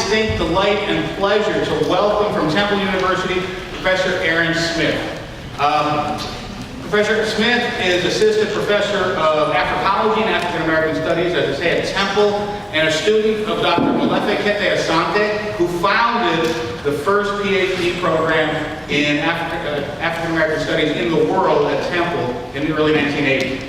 distinct delight and pleasure to welcome from Temple University, Professor Aaron Smith. Professor Smith is Assistant Professor of Africology and African American Studies, as I say, at Temple, and a student of Dr. Molefe Kete Asante, who founded the first PhD program in African American Studies in the world at Temple in the early 1980s.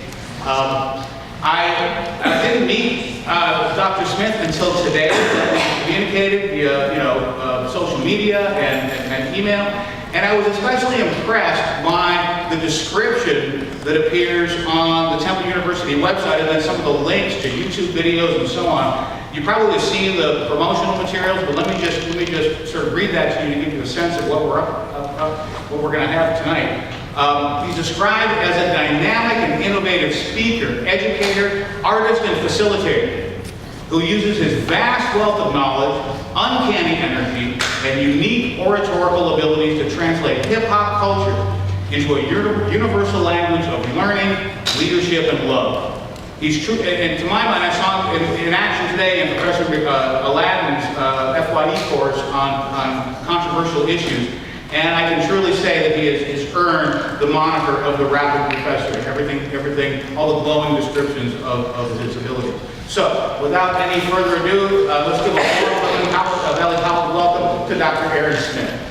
I didn't meet Dr. Smith until today. We communicated via social media and email, and I was especially impressed by the description that appears on the Temple University website, and then some of the links to YouTube videos and so on. You probably have seen the promotional materials, but let me just sort of read that to you to give you a sense of what we're going to have tonight. He's described as a dynamic and innovative speaker, educator, artist, and facilitator who uses his vast wealth of knowledge, uncanny energy, and unique oratorical abilities to translate hip-hop culture into a universal language of learning, leadership, and love. He's true, and to my mind, I saw him in action today in Professor Aladdin's FYE course on controversial issues. And I can truly say that he has earned the moniker of the rapid professor. Everything, all the glowing descriptions of his abilities. So, without any further ado, let's give a Valley College welcome to Dr. Aaron Smith.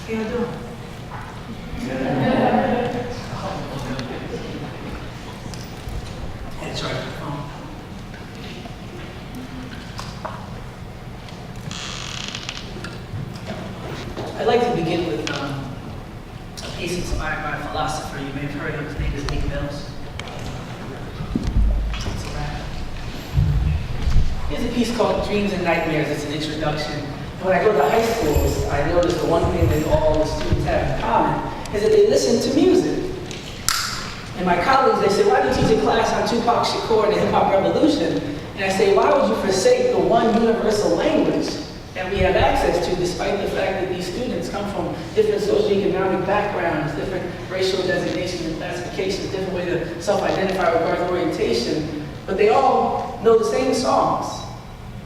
How you doing? That's right. I'd like to begin with a piece inspired by a philosopher you may have heard of. His name is Nick Mills. It's a rap. Here's a piece called Dreams and Nightmares. It's an introduction. When I go to high schools, I notice the one thing that all the students have in common is that they listen to music. And my colleagues, they say, why do you teach a class on Tupac Shakur and the hip hop revolution? And I say, why would you forsake the one universal language that we have access to, despite the fact that these students come from different socioeconomic backgrounds, different racial designations and classifications, different ways to self-identify regarding orientation, but they all know the same songs.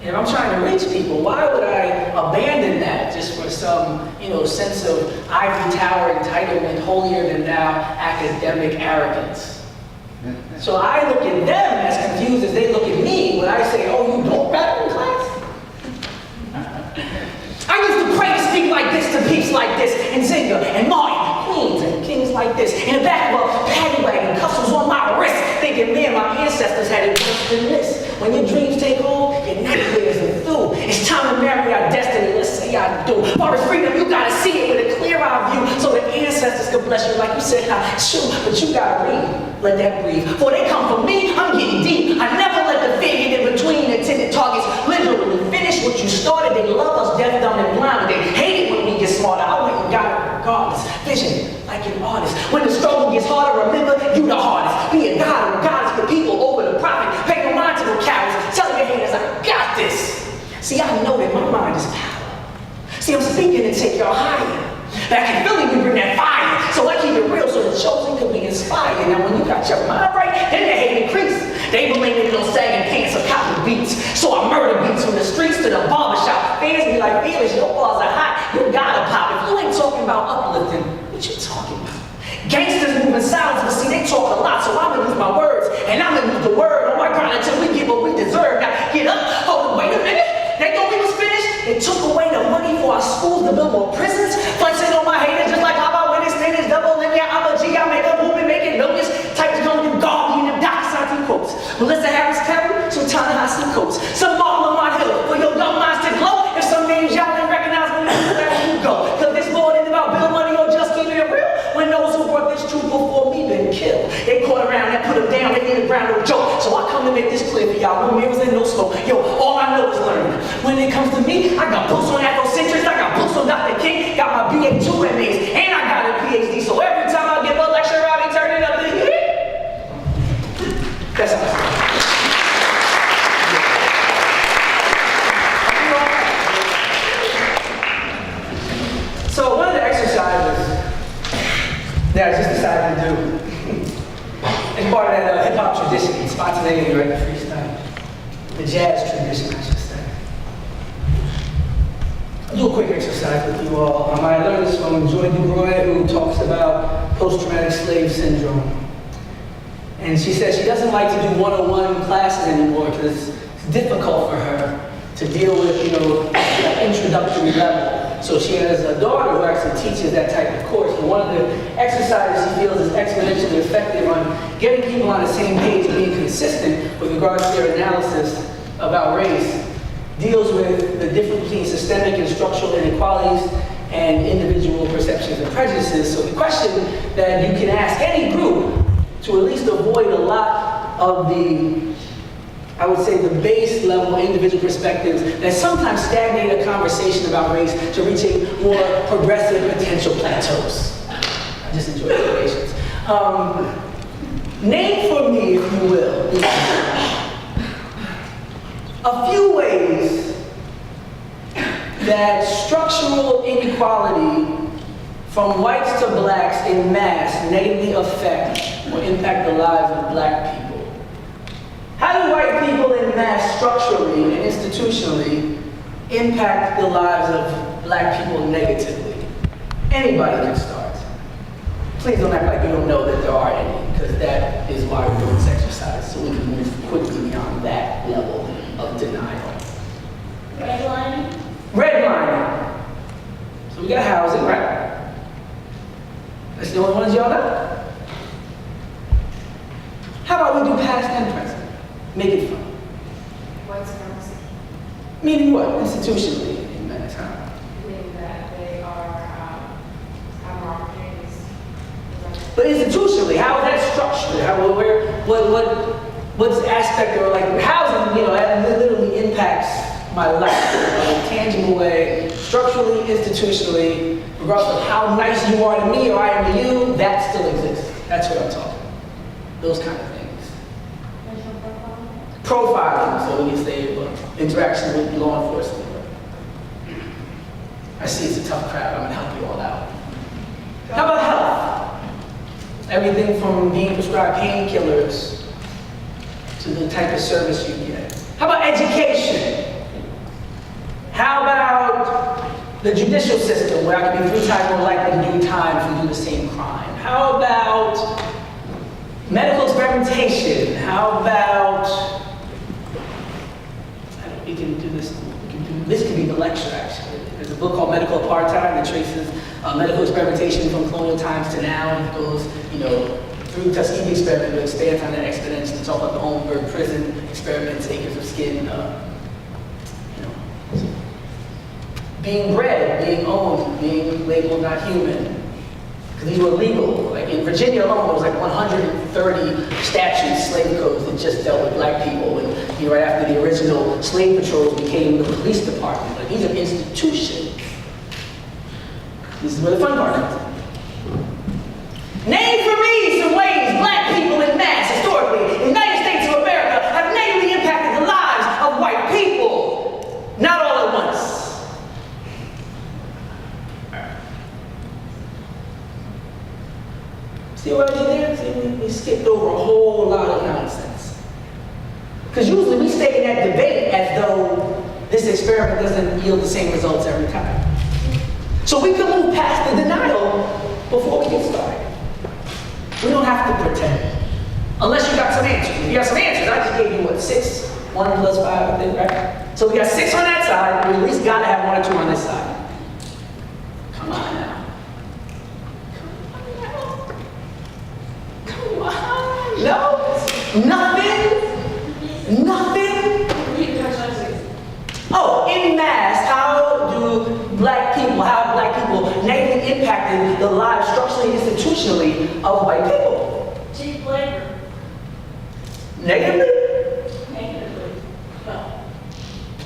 And I'm trying to reach people. Why would I abandon that just for some, sense of ivory tower entitlement, holier than thou academic arrogance? So I look at them as confused as they look at me when I say, oh, you don't rap in class? I used to pray to speak like this to peeps like this, and Zinga, and Martin, queens, and kings like this, in the back of a paddy wagon, cuffs on my wrist, thinking, man, my ancestors had it worse than this. When your dreams take hold, your nightmares are through. It's time to marry our destiny. Let's say I do. For freedom, you gotta see it with a clear eye view, so the ancestors can bless you. Like you said, shoot, but you gotta read. Let that breathe. For they come from me, I'm getting deep. I never let the fear get in between intended targets. Literally finish what you started. They love us deaf, dumb, and blind, but they hate it when we get smarter. I went and got it regardless. Vision, like an artist. When the struggle gets harder, remember, you the hardest. Be a God or goddess for people over the prophet. Pay no mind to the cowards. Tell your haters, I got this. See, I know that my mind is power. See, I'm speaking to take y'all higher. Back in Philly, we bring that fire. So I keep it real so the chosen can be inspired. Now, when you got your mind right, then the hate increase. They believe in those sagging pants or copy beats. So I murder beats from the streets to the barbershop. Fans be like, Felix, your bars are hot. You gotta pop. If you ain't talking about uplifting, what you talking about? Gangsters moving silence, but see, they talk a lot, so I'm gonna use my words. And I'm gonna use the word on my grind until we get what we deserve. Now, get up, hold on, wait a minute. They thought we was finished. They took away the money for our schools to build more prisons. Flexing on my haters just like how I win this minutes. Double in yeah, I'm a G, I make a movement, making millions. Types come through Garvey and them Doc quotes. Melissa Harris Carey, some Ta-Nehisi Coates. Some Mark Lamont Hill, for your young minds to glow. If some names y'all didn't recognize, when you go. Cause this more than about bill money or just keeping it real. When those who brought this truth before me been killed. They caught around and put them down, they in the ground, no joke. So I come to make this clear for y'all, no mirrors and no smoke. Yo, all I know is learning. When it comes to me, I got books on Afrocentrics, I got books on Dr. King, got my BA2 MAs, and I got a PhD. So every time I give a lecture, I'll be turning up the heat. part of that hip-hop tradition, spontaneity, right? The freestyle. The jazz tradition, I should say. I'll do a quick exercise with you all. I learned this from Joy DuBrois, who talks about post-traumatic slave syndrome. And she says she doesn't like to do one-on-one classes anymore because it's difficult for her to deal with, that introductory level. So she has a daughter who actually teaches that type of course. And one of the exercises she feels is exponentially effective on getting people on the same page and being consistent with regards to their analysis about race deals with the difference between systemic and structural inequalities and individual perceptions and prejudices. So the question that you can ask any group to at least avoid a lot of the, I would say, the base level individual perspectives that sometimes stagnate a conversation about race to reaching more progressive potential plateaus. I just enjoy the patience. Name for me, if you will, a few ways that structural inequality from whites to blacks in mass negatively affect or impact the lives of black people. How do white people in mass structurally and institutionally impact the lives of black people negatively? Anybody can start. Please don't act like you don't know that there are any, because that is why we're doing this exercise, so we can move quickly beyond that level of denial. Redlining. Redlining. So we got housing, right? That's the only ones y'all know? How about we do past and present? Make it fun. White supremacy. Meaning what? Institutionally in mass, huh? Meaning that they have more opportunities. But institutionally, how is that structured? What's the aspect of like housing, that literally impacts my life in a tangible way, structurally, institutionally, regardless of how nice you are to me or I am to you, that still exists. That's what I'm talking about. Those kind of things. Profiling, so we can say interaction with law enforcement. I see it's a tough crowd, I'm gonna help you all out. How about health? Everything from being prescribed painkillers to the type of service you get. How about education? How about the judicial system, where I can be 3 times more likely to do time if we do the same crime? How about medical experimentation? How about, we can do this, this could be the lecture actually. There's a book called Medical Apartheid that traces medical experimentation from colonial times to now, and it goes, through the Tuskegee experiment, but expands on that exponentially to talk about the Holmberg prison experiments, acres of skin, being bred, being owned, being labeled not human. Because these were legal. Like in Virginia alone, there was like 130 statutes, slave codes that just dealt with black people. And right after the original slave patrols became the police department. Like these are institutions. This is where the fun part is. Name for me some ways black people in mass, historically, in the United States of America, have negatively impacted the lives of white people. Not all at once. See what I did there? See, we skipped over a whole lot of nonsense. Because usually we stay in that debate as though this experiment doesn't yield the same results every time. So we can move past the denial before we get started. We don't have to pretend. Unless you got some answers. If you got some answers, I just gave you what, 6? 1 plus 5, I think, right? So we got 6 on that side, we at least gotta have 1 or 2 on this side. Come on now. No? Nothing? Nothing? Oh, in mass, how have black people negatively impacted the lives structurally and institutionally of white people? Cheap labor. Negatively? Negatively. Well,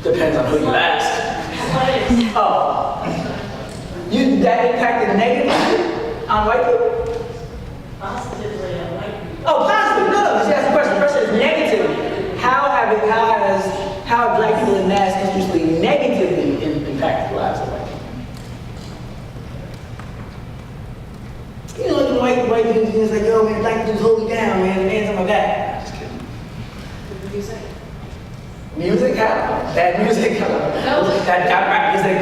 Depends on who you ask. slaves. Oh. That impacted negatively on white people? Positively on white people. Oh, positive. No, she asked the question. The question is negatively. How have black people in mass institutionally negatively impacted the lives of white people? White dudes is like, yo, man, black dudes hold me down, man. The man's on my Bad music. That rap music.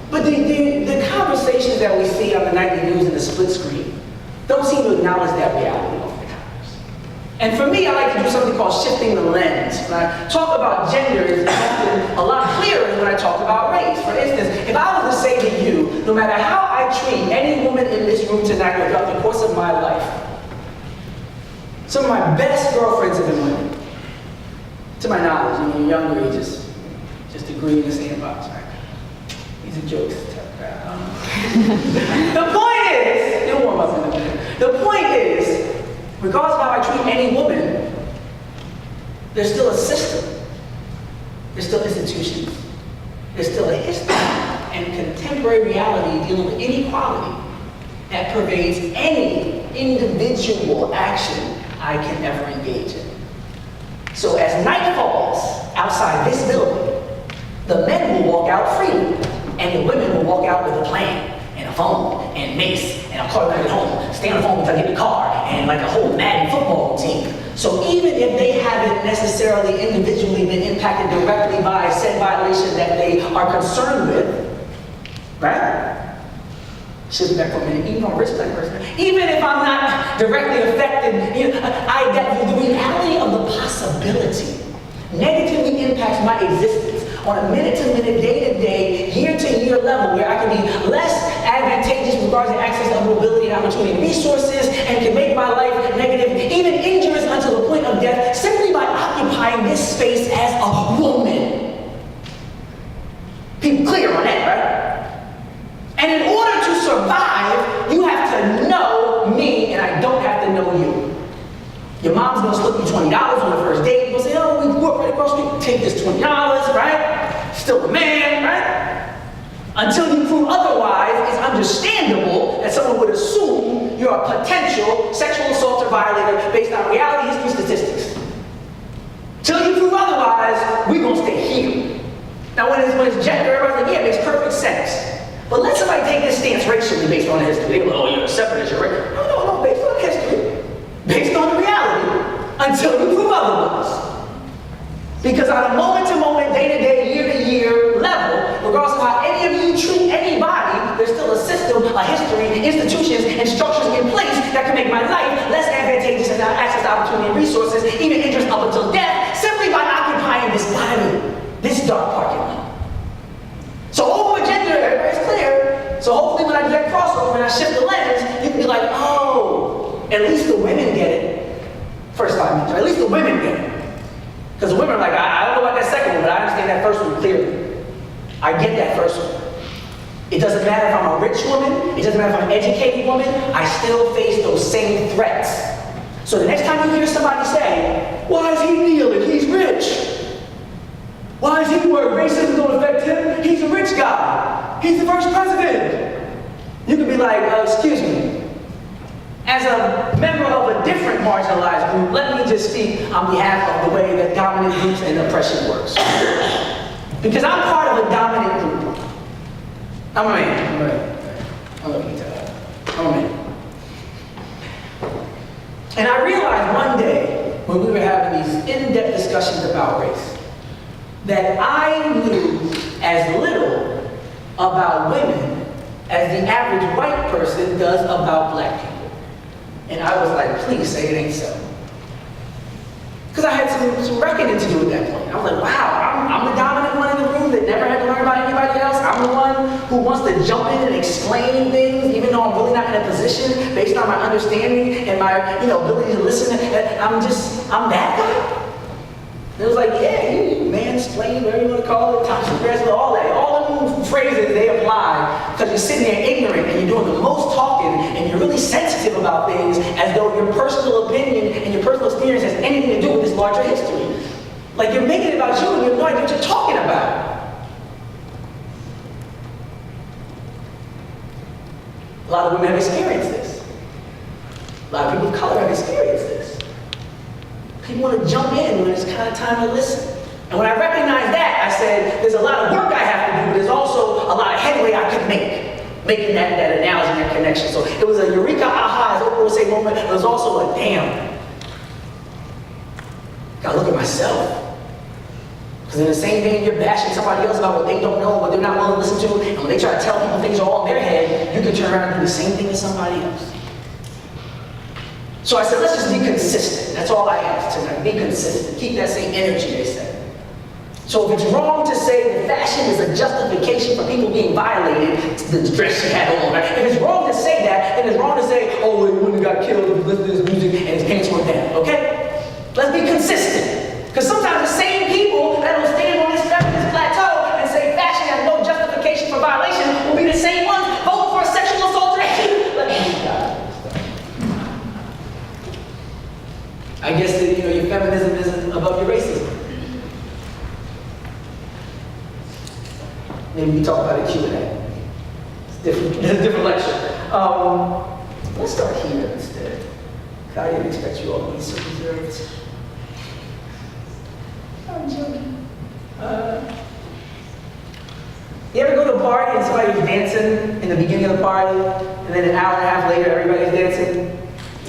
But the conversations that we see on the nightly news and the split screen don't seem to acknowledge that reality oftentimes. And for me, I like to do something called shifting the lens. When I talk about gender, it's often a lot clearer than when I talk about race. For instance, if I was to say to you, no matter how I treat any woman in this room tonight or throughout the course of my life, some of my best girlfriends have been women. To my knowledge, when you're younger, you just agree in the same box, right? These are jokes. The point is, you'll warm up in a minute. The point is, regardless of how I treat any woman, there's still a system. There's still institutions. There's still a history and contemporary reality dealing with inequality that pervades any individual action I can ever engage in. So as night falls outside this building, the men will walk out freely, and the women will walk out with a plan, and a phone, and mace, and I'll call you at home, stay on the phone until I get in the car, and like a whole Madden football team. So even if they haven't necessarily individually been impacted directly by said violation that they are concerned with, right? Shift back for a minute, even on a rich black person. Even if I'm not directly affected, the reality of the possibility negatively impacts my existence on a minute-to-minute, day-to-day, year-to-year level where I can be less advantageous with regards to access to mobility and opportunity and resources and can make my life negative, even injurious until the point of death, simply by occupying this space as a woman. People clear on that, right? And in order to survive, you have to know me, and I don't have to know you. Your mom's gonna slip you $20 on the first date. You're gonna say, oh, we grew up right across the street. Take this $20, right? Still a man, right? Until you prove otherwise, it's understandable that someone would assume you're a potential sexual assault violator based on reality, history, statistics. Till you prove otherwise, we're gonna stay here. Now, when it's gender, everybody's like, yeah, it makes perfect sense. But let somebody take this stance racially based on history. They go, oh, you're a separatist, you're right. No, based on history, based on reality, until you prove otherwise. Because on a moment-to-moment, day-to-day, year-to-year level, regardless of how any of you treat anybody, there's still a system, a history, institutions, and structures in place that can make my life less advantageous and access to opportunity and resources, even interest up until death, simply by occupying this body, this dark parking lot. So over gender, everybody's clear. So hopefully when I do that crossover and I shift the lens, you can be like, oh, at least the women get it. First 5 minutes, or at least the women get it. Because the women are like, I don't know about that second one, but I understand that first one clearly. I get that first one. It doesn't matter if I'm a rich woman, it doesn't matter if I'm an educated woman, I still face those same threats. So the next time you hear somebody say, why is he kneeling? He's rich. Why is he worried? Racism don't affect him. He's a rich guy. He's the first president. You could be like, excuse me. As a member of a different marginalized group, let me just speak on behalf of the way that dominant groups and oppression works. Because I'm part of a dominant group. I'm a man. I'm a man. And I realized one day, when we were having these in-depth discussions about race, that I knew as little about women as the average white person does about black people. And I was like, please say it ain't so. Because I had some reckoning to do at that point. I was like, wow, I'm the dominant one in the room that never had to learn about anybody else. I'm the one who wants to jump in and explain things, even though I'm really not in a position based on my understanding and my ability to listen. I'm that guy. And it was like, yeah, you mansplain, whatever you want to call it, toxic grass, all that. All them phrases, they apply because you're sitting there ignorant and you're doing the most talking and you're really sensitive about things as though your personal opinion and your personal experience has anything to do with this larger history. Like you're making it about you and you have no idea what you're talking about. A lot of women have experienced this. A lot of people of color have experienced this. People want to jump in when it's kind of time to listen. And when I recognized that, I said, there's a lot of work I have to do, but there's also a lot of headway I could make, making that analogy, that connection. So it was a eureka, aha, as Oprah would say moment, but it was also a damn. gotta look at myself. Because in the same vein, you're bashing somebody else about what they don't know, what they're not willing to listen to, and when they try to tell people things are all in their head, you can turn around and do the same thing as somebody else. So I said, let's just be consistent. That's all I ask tonight. Be consistent. Keep that same energy, they said. So if it's wrong to say that fashion is a justification for people being violated, the dress she had on, right? If it's wrong to say that, then it's wrong to say, oh, well, he wouldn't have got killed if he listened to his music and his pants were down, okay? Let's be consistent. Because sometimes the same people that will stand on this feminist plateau and say fashion has no justification for violation will be the same ones voting for a sexual assault direction. I guess that, your feminism isn't above your racism. Maybe we talk about a Q&A. It's a different lecture. Let's start here instead. I didn't expect you all to be so reserved. I'm joking. You ever go to a party and somebody's dancing in the beginning of the party, and then an hour and a half later everybody's dancing?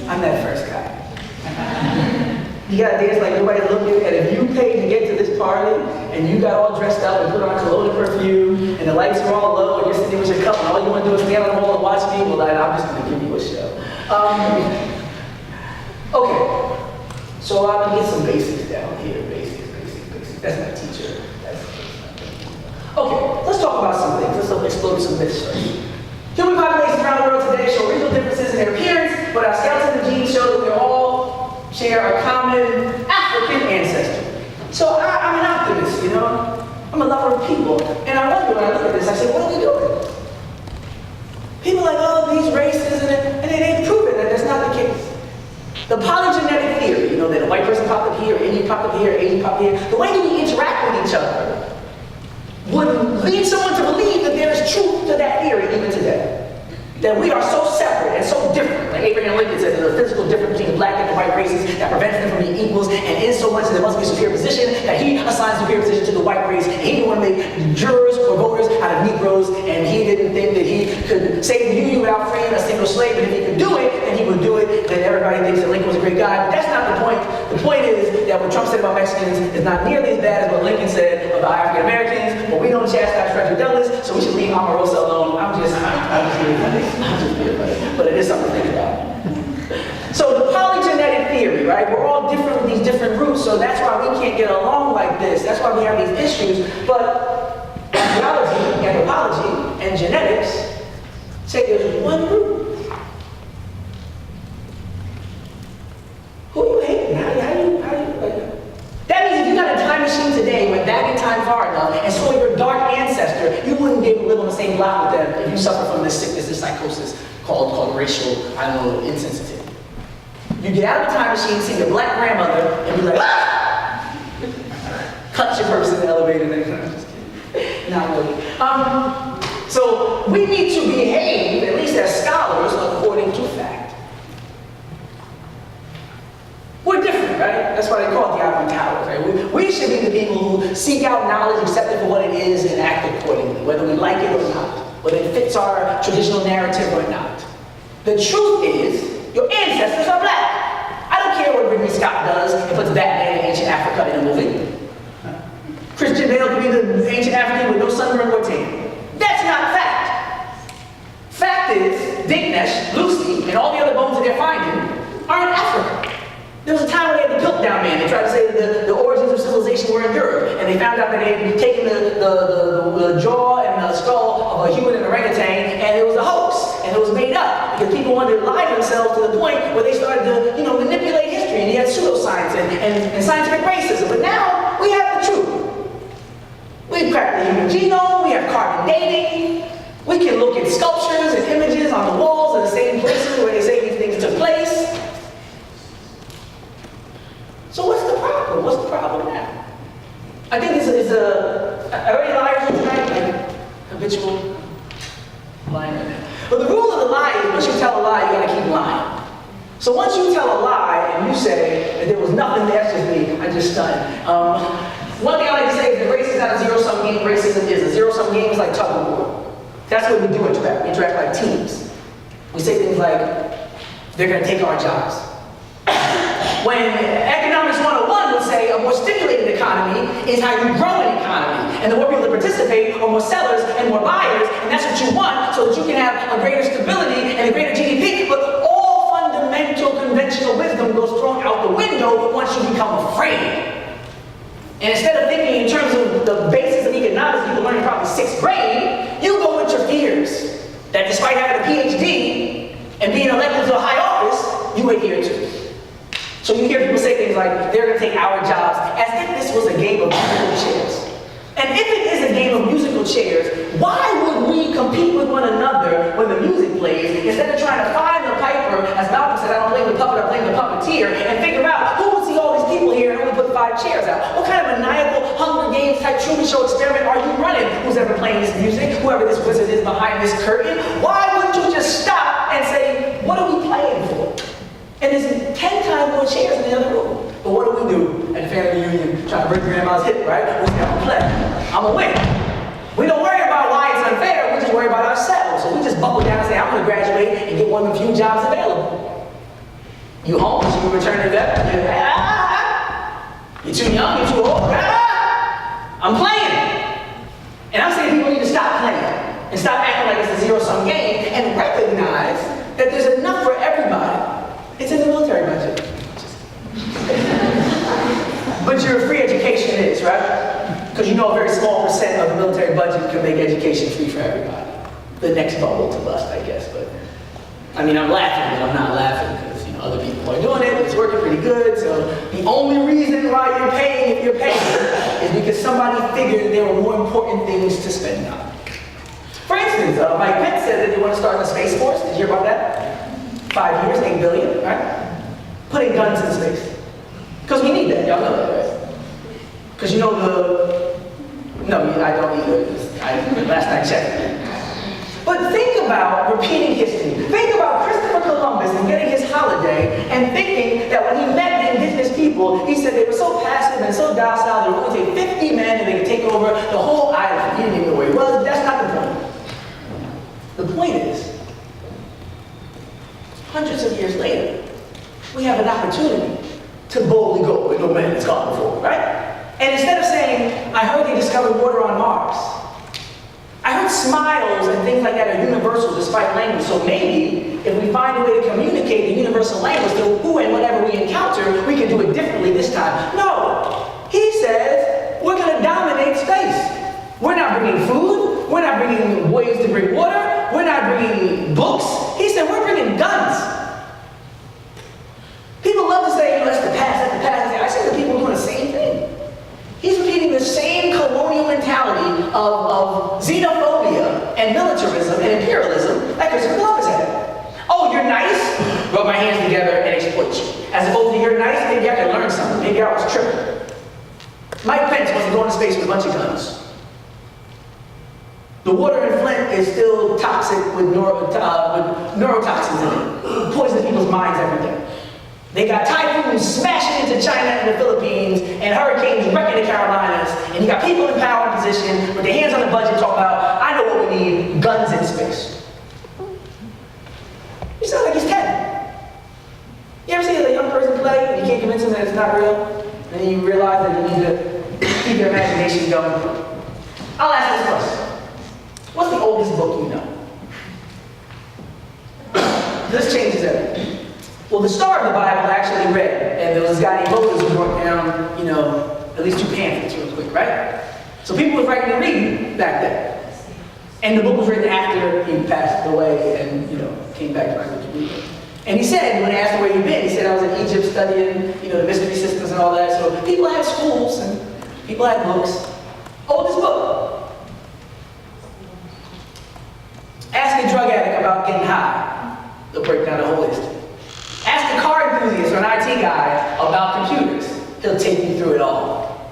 I'm that first guy. You gotta dance like nobody's looking, and if you paid to get to this party, and you got all dressed up and put on cologne and perfume, and the lights are all low, and you're sitting there with your cup, and all you want to do is stand on the wall and watch people, like, I'm just gonna give you a show. Okay, so I'm gonna get some basics down here. Basics. That's my teacher. Okay, let's talk about some things. Let's explode some myths first. Human populations around the world today show regional differences in their appearance, but our skeleton and genes show that we all share a common African ancestry. So I'm an optimist, I'm a lover of people. And I wonder when I look at this, I say, what are we doing? People are like, oh, these races, and they've proven that that's not the case. The polygenetic theory, that a white person popped up here, Indian popped up here, Asian popped here, the way that we interact with each other would lead someone to believe that there is truth to that theory even today. That we are so separate and so different. Like Abraham Lincoln said, there's a physical difference between the black and the white races that prevents them from being equals, and in so much that there must be a superior position, that he assigns superior position to the white race. And he didn't want to make jurors or voters out of Negroes, and he didn't think that he could save the Union without freeing a single slave, but if he could do it, then he would do it. Then everybody thinks that Lincoln was a great guy, but that's not the point. The point is that what Trump said about Mexicans is not nearly as bad as what Lincoln said about African Americans. But we don't chastise Frederick Douglass, so we should leave Omarosa alone. I'm just being funny. But it is something to think about. So the polygenetic theory, right? We're all different with these different roots, so that's why we can't get along like this. That's why we have these issues. But biology, anthropology, and genetics say there's one root. Who are you hating? How do you that means if you got a time machine today, went back in time far enough, and saw your dark ancestor, you wouldn't be able to live on the same block with them if you suffer from this sickness, this psychosis called racial, insensitivity. You get out of the time machine, see your black grandmother, and be like, ah! Cut your person in the elevator, and then I'm just kidding. Not really. So we need to behave, at least as scholars, according to fact. We're different, right? That's why they call it the ivory tower, right? We should be the people who seek out knowledge, accept it for what it is, and act accordingly, whether we like it or not, whether it fits our traditional narrative or not. The truth is, your ancestors are black. I don't care what Ridley Scott does and puts Batman in ancient Africa in a movie. Christian Bale could be the ancient African with no sunburn or tan. That's not fact. Fact is, Dinknesh, Lucy, and all the other bones that they're finding are in Africa. There was a time when they had the Piltdown Man. They tried to say that the origins of civilization were in Europe, and they found out that they had taken the jaw and the skull of a human and orangutan, and it was a hoax, and it was made up because people wanted to lie to themselves to the point where they started to, manipulate history, and you had pseudoscience and scientific racism. But now we have the truth. We've cracked the human genome. We have carbon dating. We can look at sculptures and images on the walls of the same places where they say these things took place. So what's the problem? What's the problem now? I think this is I already liars tonight, like habitual lying right now. But the rule of the lie is once you tell a lie, you gotta keep lying. So once you tell a lie and you say that there was nothing there, that's just me, I just stunned. One thing I like to say is that race is not a zero-sum game, racism is. A zero-sum game is like tug of war. That's what we do interact. We interact like teams. We say things like, they're gonna take our jobs. When Economics 101 would say a more stimulated economy is how you grow an economy. And the more people that participate are more sellers and more buyers, and that's what you want so that you can have a greater stability and a greater GDP. But all fundamental conventional wisdom goes thrown out the window once you become afraid. And instead of thinking in terms of the basis of economics you can learn in probably 6th grade, you go with your fears. That despite having a PhD and being elected to a high office, you adhere to. So you hear people say things like, they're going to take our jobs, as if this was a game of musical chairs. And if it is a game of musical chairs, why would we compete with one another when the music plays, instead of trying to find the piper, as Malcolm said, I don't blame the puppet, I blame the puppeteer, and figure out who would see all these people here and only put 5 chairs out? What kind of maniacal Hunger Games type Truman Show experiment are you running? Who's ever playing this music? Whoever this wizard is behind this curtain? Why wouldn't you just stop and say, what are we playing for? And there's 10 times more chairs in the other room. But what do at the family reunion? Trying to break grandma's hip, right? We say, I'm gonna play. I'm gonna win. We don't worry about why it's unfair, we just worry about ourselves. So we just buckle down and say, I'm gonna graduate and get one of the few jobs available. You homeless, you return to that. You're too young, you're too old. I'm playing. And I'm saying people need to stop playing and stop acting like it's a zero-sum game and recognize that there's enough for everybody. It's in the military budget. But your free education is, right? Because you know a very small percent of the military budget can make education free for everybody. The next bubble to bust, I guess. But I mean, I'm laughing, but I'm not laughing because other people are doing it. It's working pretty good. So the only reason why you're paying, if you're paying, is because somebody figured there were more important things to spend on. For instance, Mike Pence said that they want to start the Space Force. Did you hear about that? 5 years, $8 billion, right? Putting guns in space. Because we need that, y'all know that, right? Because you know no, I don't either. Last I checked. But think about repeating history. Think about Christopher Columbus and getting his holiday and thinking that when he met the indigenous people, he said they were so passive and so docile, they would only take 50 men and they could take over the whole island. He didn't even know where he was. That's not the point. The point is, hundreds of years later, we have an opportunity to boldly go where no man has gone before, right? And instead of saying, I heard they discovered water on Mars, I heard smiles and things like that are universal despite language. So maybe if we find a way to communicate the universal language to who and whatever we encounter, we can do it differently this time. No, he says we're going to dominate space. We're not bringing food. We're not bringing ways to bring water. We're not bringing books. He said we're bringing guns. People love to say, that's the past, that's the past. I say that people are doing the same thing. He's repeating the same colonial mentality of xenophobia and militarism and imperialism that Christopher Columbus had. Oh, you're nice? Rub my hands together and exploit you. As opposed to you're nice, maybe I can learn something. Maybe I was tripping. Mike Pence wants to go into space with a bunch of guns. The water in Flint is still toxic with neurotoxins in it. Poisons people's minds every day. They got typhoons smashing into China and the Philippines, and hurricanes wrecking the Carolinas, and you got people in power and position with their hands on the budget talking about, I know what we need, guns in space. You sound like he's 10. You ever see a young person play and you can't convince them that it's not real? And then you realize that you need to keep your imagination going. I'll ask this question. What's the oldest book you know? This changes everything. Well, the start of the Bible I actually read, and there was this guy named Moses who wrote down, at least 2 pamphlets real quick, right? So people were writing and reading back then. And the book was written after he passed away and, came back to Wikipedia. And he said, when they asked him where he'd been, he said, I was in Egypt studying, the mystery systems and all that. So people had schools and people had books. Oldest book. Ask a drug addict about getting high. They'll break down the whole history. Ask a car enthusiast or an IT guy about computers. He'll take you through it all.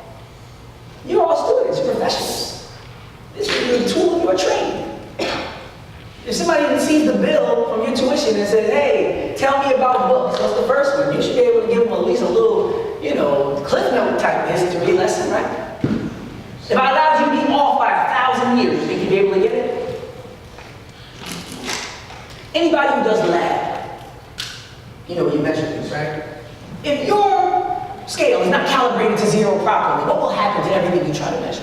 You're all students, you're professionals. This is a tool of your trade. If somebody receives the bill from your tuition and says, hey, tell me about books, what's the first one? You should be able to give them at least a little, Cliff Note type history lesson, right? If I allowed you to be off by 1,000 years, you think you'd be able to get it? Anybody who does lab, you measure things, right? If your scale is not calibrated to zero properly, what will happen to everything you try to measure?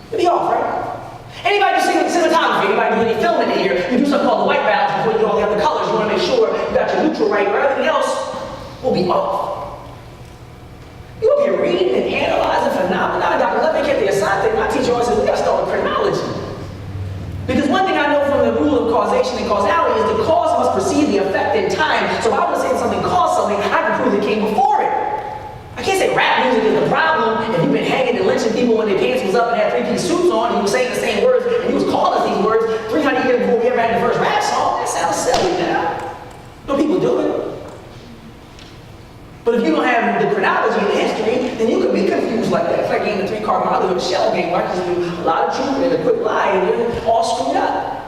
It'll be off, right? Anybody do cinematography? Anybody do any filming in here? You do something called the white balance before you do all the other colors. You want to make sure you got your neutral right, or everything else will be off. You'll be reading and analyzing phenomena. Dr. Levin kept the assignment. My teacher always says, we got to start with chronology. Because one thing I know from the rule of causation and causality is the cause must precede the effect in time. So if I was saying something caused something, I can prove it came before it. I can't say rap music is the problem if you've been hanging and lynching people when their pants was up and had three-piece suits on and you were saying the same words and you was calling us these words 300 years before we ever had the first rap song. That sounds silly now. No people do it. But if you don't have the chronology and the history, then you could be confused like that. It's like getting a three-card model with a shell game where I can do a lot of truth and a quick lie and you're all screwed up.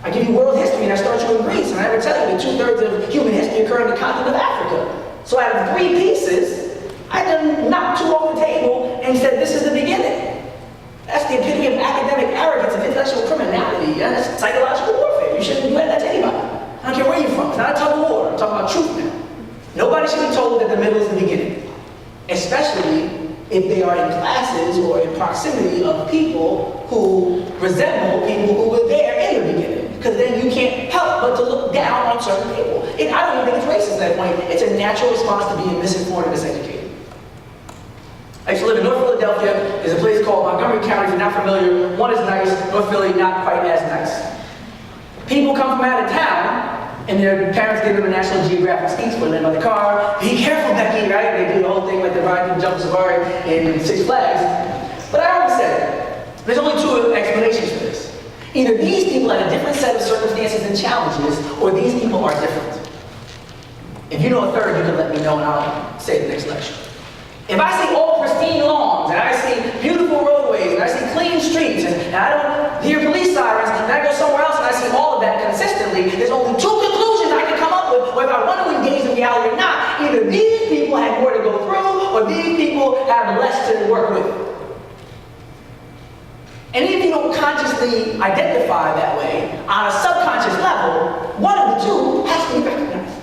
I give you world history and I start you in Greece and I never tell you that 2/3 of human history occurred on the continent of Africa. So out of 3 pieces, I done knocked 2 off the table and said this is the beginning. That's the epitome of academic arrogance and intellectual criminality. Yeah? That's psychological warfare. You shouldn't do that to anybody. I don't care where you're from. It's not a tug of war. I'm talking about truth now. Nobody should be told that the middle is the beginning, especially if they are in classes or in proximity of people who resemble people who were there in the beginning. Because then you can't help but to look down on certain people. And I don't even think it's racist at that point. It's a natural response to being misinformed and miseducated. I used to live in North Philadelphia. There's a place called Montgomery County. If you're not familiar, one is nice, North Philly not quite as nice. People come from out of town, and their parents give them a National Geographic speech for them on the car. Be careful, Becky, right? They do the whole thing like the ride through Jump Safari in Six Flags. But I always said, there's only 2 explanations for this. Either these people had a different set of circumstances and challenges, or these people are different. If you know a third, you can let me know and I'll say it next lecture. If I see all pristine lawns, and I see beautiful roadways, and I see clean streets, and I don't hear police sirens, and I go somewhere else and I see all of that consistently, there's only 2 conclusions I can come up with whether I want to engage in reality or not. Either these people have more to go through, or these people have less to work with. And if you don't consciously identify that way, on a subconscious level, one of the 2 has to be recognized.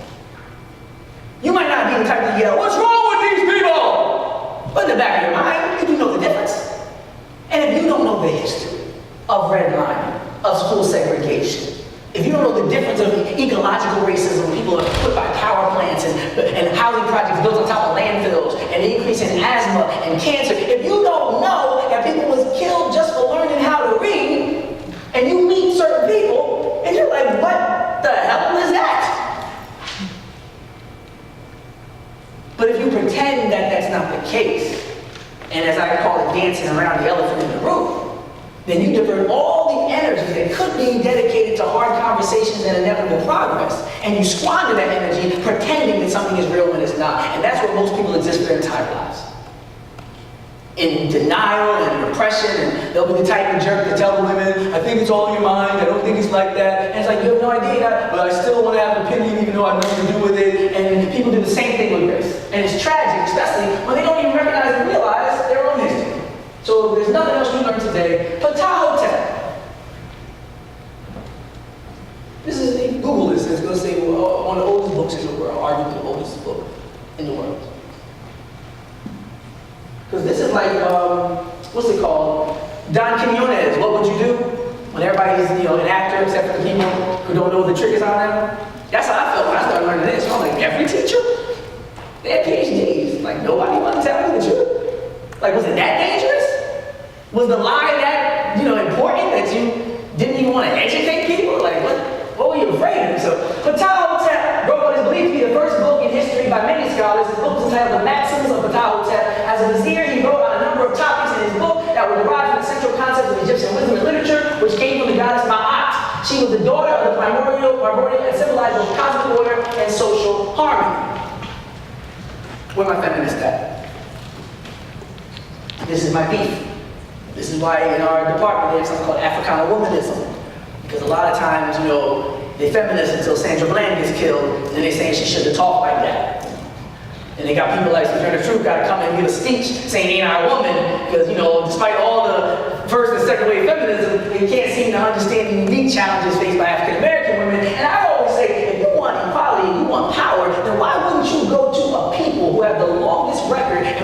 You might not be the type to yell, "What's wrong with these people?" But in the back of your mind, you do know the difference. And if you don't know the history of redlining, of school segregation, if you don't know the difference of ecological racism, people are put by power plants and housing projects built on top of landfills, and the increase in asthma and cancer, if you don't know that people was killed just for learning how to read, and you meet certain people, and you're like, what the hell is that? But if you pretend that that's not the case, and as I call it, dancing around the elephant in the room, then you divert all the energy that could be dedicated to hard conversations and inevitable progress, and you squander that energy pretending that something is real when it's not. And that's where most people exist their entire lives. In denial and repression, and they'll be the type of jerk to tell the women, I think it's all in your mind, I don't think it's like that. And it's like, you have no idea, but I still want to have an opinion even though I have nothing to do with it. And people do the same thing with race. And it's tragic, especially when they don't even recognize and realize their own history. So there's nothing else we learned today but Tahoe. This is, Google this, it's going to say one of the oldest books in the world, arguably the oldest book in the world. Because this is like, what's it called? Don Quixote, what would you do? When everybody's, an actor except for the people who don't know the trick is on them. That's how I felt when I started learning this. I'm like, every teacher? They had PhDs. Like, nobody wanted to tell me the truth. Like, was it that dangerous? Was the lie that, important that you didn't even want to educate people? Like, what were you afraid of? So, Ptah-hotep wrote what is believed to be the first book in history by many scholars. His book is entitled The Maxims of Ptah-hotep. As a vizier, he wrote on a number of topics in his book that were derived from the central concepts of Egyptian wisdom and literature, which came from the goddess Ma'at. She was the daughter of the primordial and symbolized both cosmic order and social harmony. Where my feminists at? This is my beef. This is why in our department there's something called Africana womanism. Because a lot of times, they feminist until Sandra Bland gets killed, and then they saying she shouldn't have talked like that. And they got people like Sojourner Truth got to come in and give a speech saying ain't I a woman, because despite all the first and second wave feminism, they can't seem to understand the unique challenges faced by African American women. And I always say, if you want equality, you want power, then why wouldn't you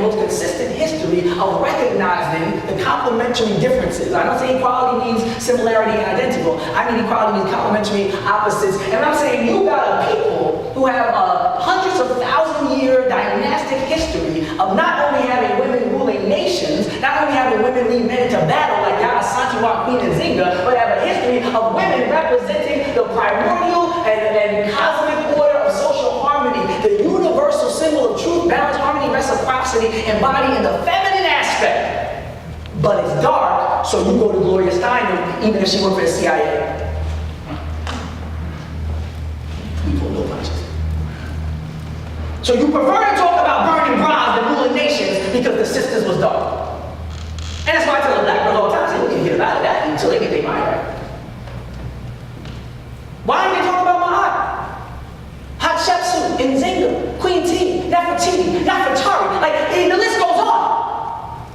and most consistent history of recognizing the complementary differences. I don't say equality means similarity and identical. I mean equality means complementary opposites. And I'm saying you got a people who have hundreds of thousand-year dynastic history of not only having women ruling nations, not only having women lead men into battle like Yara Santiwa, Queen and Zinga, but have a history of women representing the primordial and cosmic order of social harmony, the universal symbol of truth, balance, harmony, reciprocity, embodied in the feminine aspect. But it's dark, so you go to Gloria Steinem, even if she worked for the CIA. We pull no punches. So you prefer to talk about burning bronze than ruling nations because the sisters was dark. And that's why I tell the black girls all the time, say, we can get out of that until they get their mind right. Why are they talking about Ma'at? Hatshepsut, Nzinga, Queen T, Nefertiti, Nefertari, like the list goes on.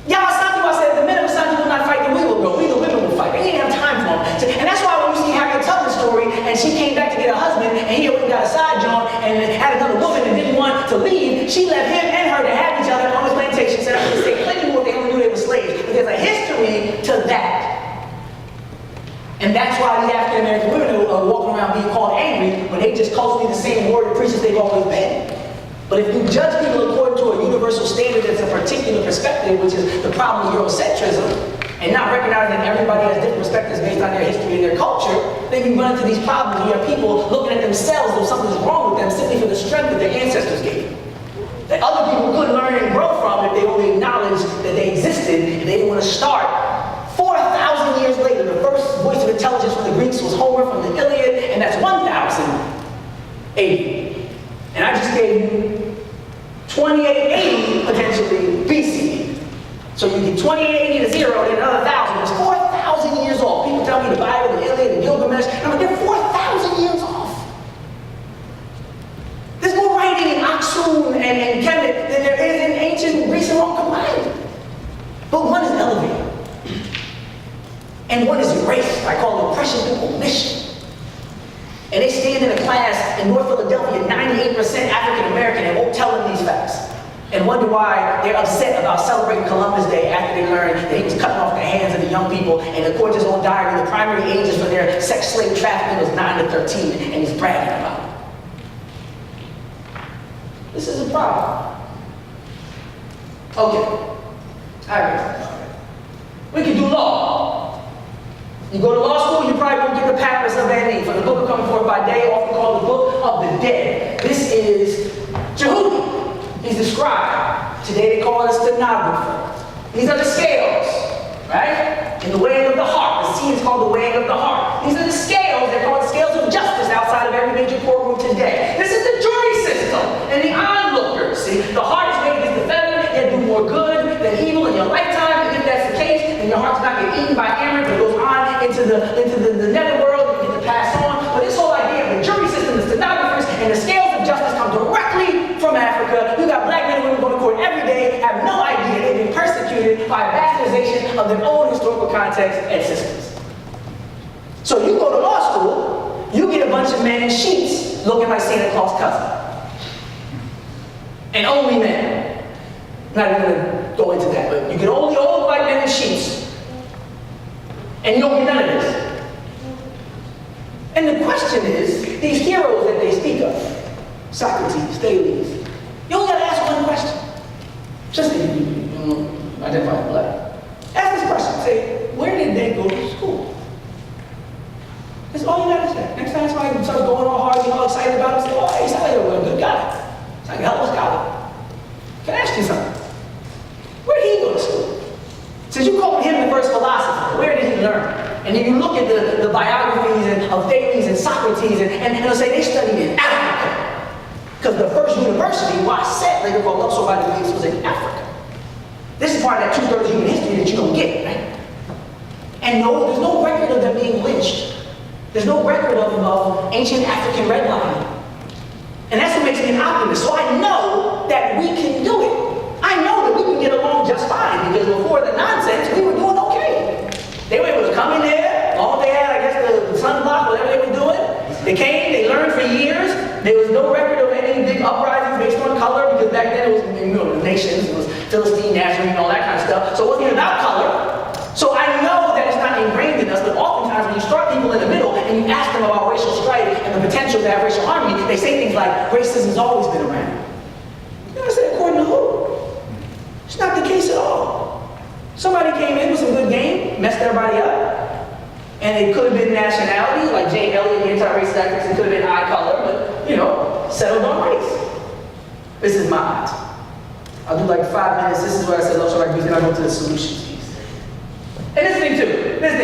Yara Santiwa said, the men of Santi will not fight, the we will go, we the women will fight. They didn't have time for them. And that's why when you see Harriet Tubman's story, and she came back to get her husband, and he already got a side job, and had another woman and didn't want to leave, she left him and her to have each other on his plantation. Said, I'm going to say plenty more if they only knew they were slaves. But there's a history to that. And that's why the African American women are walking around being called angry when they just culturally the same word preachers they've always been. But if you judge people according to a universal standard that's a particular perspective, which is the problem of Eurocentrism, and not recognizing that everybody has different perspectives based on their history and their culture, then you run into these problems where you have people looking at themselves as if something's wrong with them simply for the strength that their ancestors gave them. That other people couldn't learn and grow from if they only acknowledged that they existed and they didn't want to start. 4,000 years later, the first voice of intelligence from the Greeks was Homer from the Iliad, and that's 1,080. And I just gave you 2880 potentially BC. So you get 2880 to 0, then another 1,000. It's 4,000 years off. People tell me the Bible, the Iliad, and Gilgamesh, and I'm like, they're 4,000 years off. There's more writing in Aksum and Kemet than there is in ancient Greece and Rome combined. But one is elevated. And one is erased. I call it oppression through omission. And they stand in a class in North Philadelphia, 98% African American, and won't tell them these facts. And wonder why they're upset about celebrating Columbus Day after they learned that he was cutting off the hands of the young people. And according to his own diary, the primary ages for their sex slave trafficking was 9 to 13, and he's bragging about it. This is a problem. Okay. All right. We can do law. You go to law school, you probably won't get the papyrus of Ani from the book of coming forth by day, often called the book of the dead. This is Jehudi. He's the scribe. Today they call it a stenographer. These are the scales, right? In the weighing of the heart. The sea is called the weighing of the heart. These are the scales. They're called scales of justice outside of every major courtroom today. This is the jury system and the onlookers. See, the heart is made against the feather. It do more good than evil in your lifetime. And if that's the case, then your heart's not getting eaten by Aaron, but it goes on into the netherworld, you get to pass on. But this whole idea of the jury system, the stenographers, and the scales of justice come directly from Africa. You got black men and women going to court every day, have no idea they've been persecuted by bastardization of their own historical context and systems. So you go to law school, you get a bunch of men in sheets looking like Santa Claus' cousin. And only men. I'm not even going to go into that, but you get only old white men in sheets. And you don't get none of this. And the question is, these heroes that they speak of, Socrates, Thales, you only got to ask one question. Just identify black. Ask this question. Say, where did they go to school? That's all you got to say. Next time somebody starts going all hard, you all excited about it, say, oh, you sound like a good guy. It's like a hell of a scholar. Can I ask you something? Where did he go to school? Since you called him the first philosopher, where did he learn? And if you look at the biographies of Thales and Socrates, and they'll say they studied in Africa. Because the first university, Sept, later called Luxor by the Greeks, was in Africa. This is part of that 2/3 human history that you don't get, right? And no, there's no record of them being lynched. There's no record of ancient African redlining. And that's what makes me an optimist. So I know that we can do it. I know that we can get along just fine, because before the nonsense, we were doing okay. They were able to come in there, all they had, I guess, the sunblock, whatever they were doing. They came, they learned for years. There was no record of any big uprisings based on color, because back then it was, the nations, it was Philistine, Nazarene, all that kind of stuff. So it wasn't even about color. So I know that it's not ingrained in us, but oftentimes when you start people in the middle and you ask them about racial strife and the potential to have racial harmony, they say things like, racism's always been around. You know, I said, according to who? It's not the case at all. Somebody came in with some good game, messed everybody up, and it could have been nationality, like Jane Elliott, the anti-racist activist, it could have been eye color, but, settled on race. This is my odds. I'll do like 5 minutes. This is what I said, also like, then I'll go to the solutions piece. And this thing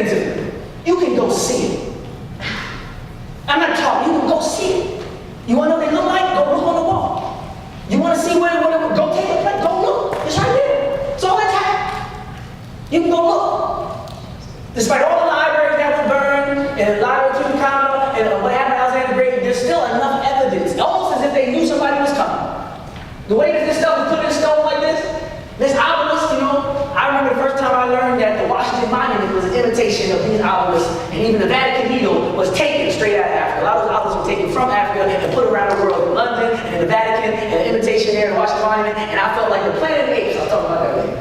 too, you can go see it. I'm not talking, you can go see it. You want to know what they look like? Go look on the wall. You want to see where go take a plate, go look. It's right there. It's all that's happening. You can go look. Despite all the libraries that were burned, and the library of Tutankhamun, and what happened to Alexander the Great, there's still enough evidence, almost as if they knew somebody was coming. The way that this stuff was put in stone like this obelisk, I remember the first time I learned that the Washington Monument was an imitation of these obelisks, and even the Vatican Needle was taken straight out of Africa. A lot of those obelisks were taken from Africa and put around the world, in London, and in the Vatican, and the imitation there, the Washington Monument, and I felt like the Planet of the Apes. I'll talk about that later.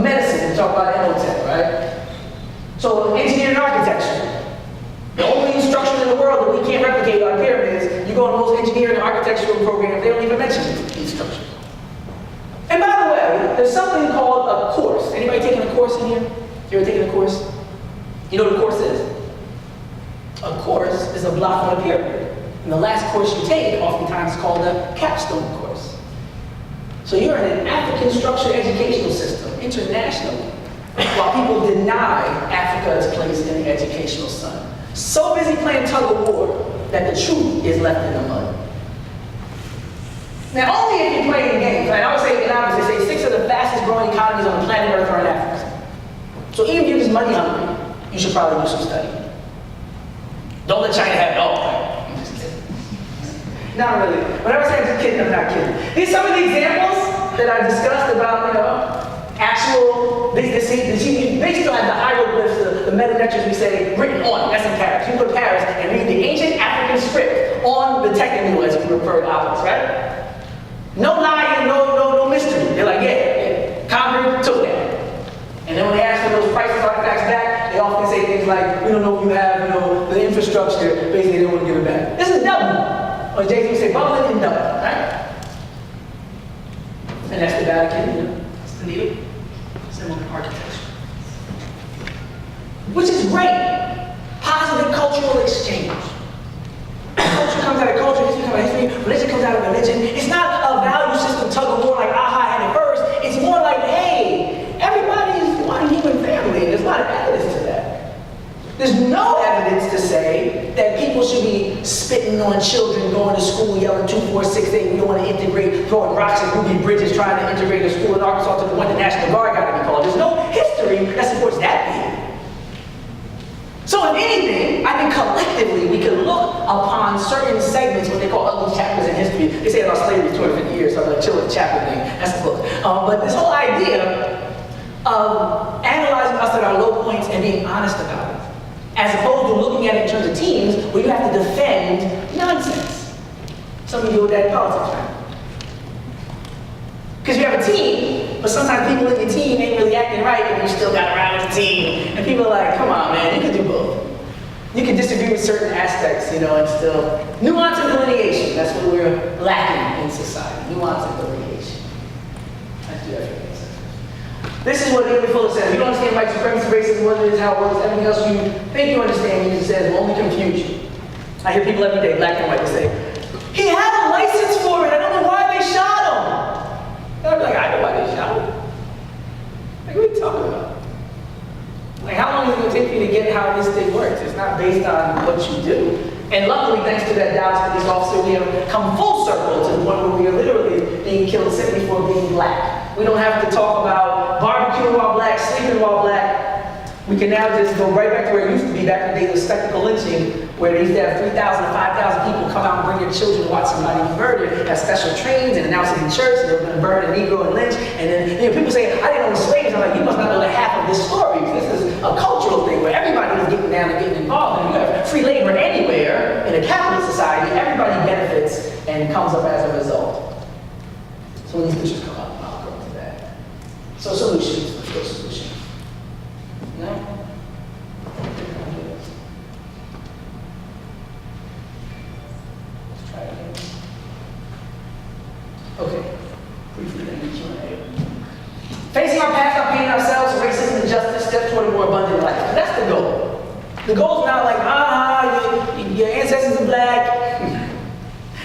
Medicine, we talk about Emotep, right? So engineering and architecture. The only structure in the world that we can't replicate are pyramids. You go to most engineering and architectural programs, they don't even mention these structures. And by the way, there's something called a course. Anybody taking a course in here? You ever taken a course? You know what a course is? A course is a block on a pyramid. And the last course you take, oftentimes is called a capstone course. So you're in an African structured educational system, internationally, while people deny Africa its place in the educational sun. So busy playing tug of war that the truth is left in the mud. Now, only if you're playing games, right? I would say economics, they say 6 of the fastest growing economies on the planet Earth are in Africa. So even if you're just money hungry, you should probably do some study. Don't let China have it all, right? I'm just kidding. Not really. Whenever I say I'm just kidding, I'm not kidding. These are some of the examples that I discussed about, actual, they still have the hieroglyphs, the meta-lectures we say, written on. That's in Paris. You go to Paris and read the ancient African script on the technical, as we refer to obelisks, right? No lying, no mystery. They're like, yeah, conquered, took that. And then when they ask for those priceless artifacts back, they often say things like, we don't know if you have, the infrastructure, basically they don't want to give it back. This is double. Or Jay-Z would say, bubbling and double, right? And that's the Vatican, It's the needle. Symbol of architecture. Which is great. Positive cultural exchange. Culture comes out of culture, history comes out of history, religion comes out of religion. It's not a value system tug of war like AHA had it first. It's more like, hey, everybody's one human family, and there's a lot of evidence to that. There's no evidence to say that people should be spitting on children, going to school, yelling 2, 4, 6, 8, we don't want to integrate, throwing rocks at Ruby Bridges, trying to integrate a school in Arkansas to the one the National Guard got to be called. There's no history that supports that view. So if anything, I think collectively we can look upon certain segments, what they call ugly chapters in history. They say about slavery is 250 years, so I'm going to chill with the chapter thing. That's the book. But this whole idea of analyzing us at our low points and being honest about it, as opposed to looking at it in terms of teams where you have to defend nonsense. Some of you do with that in politics, right? Because you have a team, but sometimes people in your team ain't really acting right, and you still got around with the team. And people are like, come on, man, you can do both. You can disagree with certain aspects, and still nuance and delineation. That's what we're lacking in society. Nuance and delineation. I do that for things. This is what David Fuller says. You don't understand white supremacy, racism, what it is, how it works, everything else you think you understand, he says, will only confuse you. I hear people every day, black and white, say, he had a license for it. I don't know why they shot him. And I'd be like, I know why they shot him. Like, what are you talking about? Like, how long is it going to take you to get how this thing works? It's not based on what you do. And luckily, thanks to that Dallas police officer, we have come full circle to the point where we are literally being killed simply for being black. We don't have to talk about barbecuing while black, sleeping while black. We can now just go right back to where it used to be back in the days of spectacle lynching, where they used to have 3,000 to 5,000 people come out and bring their children to watch somebody be murdered, have special trains and announce it in church, and they were going to burn a Negro and lynch. And then people say, I didn't know the slaves. I'm like, you must not know the half of this story. This is a cultural thing where everybody is getting down and getting involved. And you have free labor anywhere in a capitalist society, everybody benefits and and comes up as a result. So when these pictures come up, I'll go into that. So solutions, let's go solutions. No? Let's try it again. Okay. Briefly, then the Q&A. Facing our past, our pain, ourselves, racism, injustice, steps toward a more abundant life. That's the goal. The goal is not like, your ancestors are black.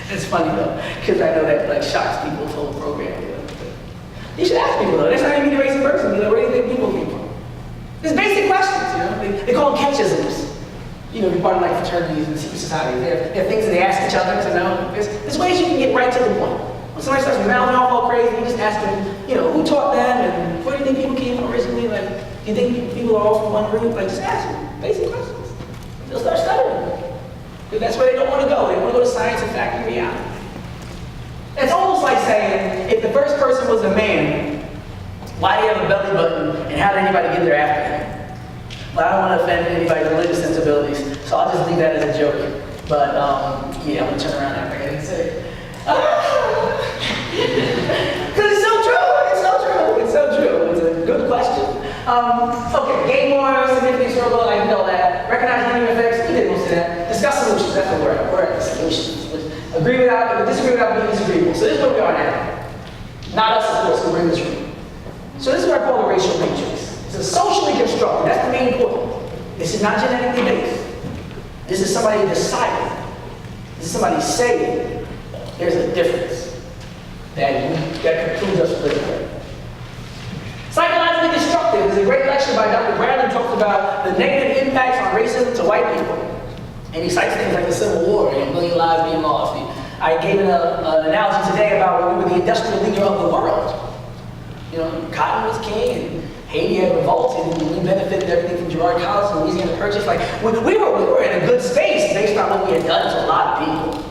It's funny though, because I know that like shocks people's whole program. You know? You should ask people though. That's not even a racist person. You know, where do you think people came from? There's basic questions. You know, they call them catechisms. You know, you're part of like fraternities and secret societies. They have things that they ask each other to know. There's ways you can get right to the point. When somebody starts mouthing off all crazy, you just ask them, you know, who taught them and where do you think people came from originally? Like, do you think people are all from one group? Like, just ask them basic questions. They'll start stuttering. Because that's where they don't want to go. They want to go to science and fact and reality. It's almost like saying, if the first person was a man, why do you have a belly button and how did anybody get there after him? But I don't want to offend anybody's religious sensibilities, so I'll just leave that as a joke. But yeah, I'm going to turn around after I didn't say it. Because it's so true, it's so true, it's so true. It's a good question. Okay, gain more significant historical, I know that. Recognize negative effects, we did most of that. Discuss solutions, that's the word. We're at solutions. Agree without, disagree without being disagreeable. So this is where we are now. Not us, of course, who we're in this room. So this is what I call the racial matrix. It's a socially constructed, that's the main point. This is not genetically based. This is somebody deciding. This is somebody saying there's a difference that concludes us politically. Psychologically destructive is a great lecture by Dr. Bradley who talks about the negative impacts on racism to white people. And he cites things like the Civil War and a million lives being lost. I gave an analogy today about when we were the industrial leader of the world. You know, cotton was king and Haiti had revolted and we benefited everything from Girard College and Louisiana Purchase. Like, we were in a good space based on what we had done to a lot of people.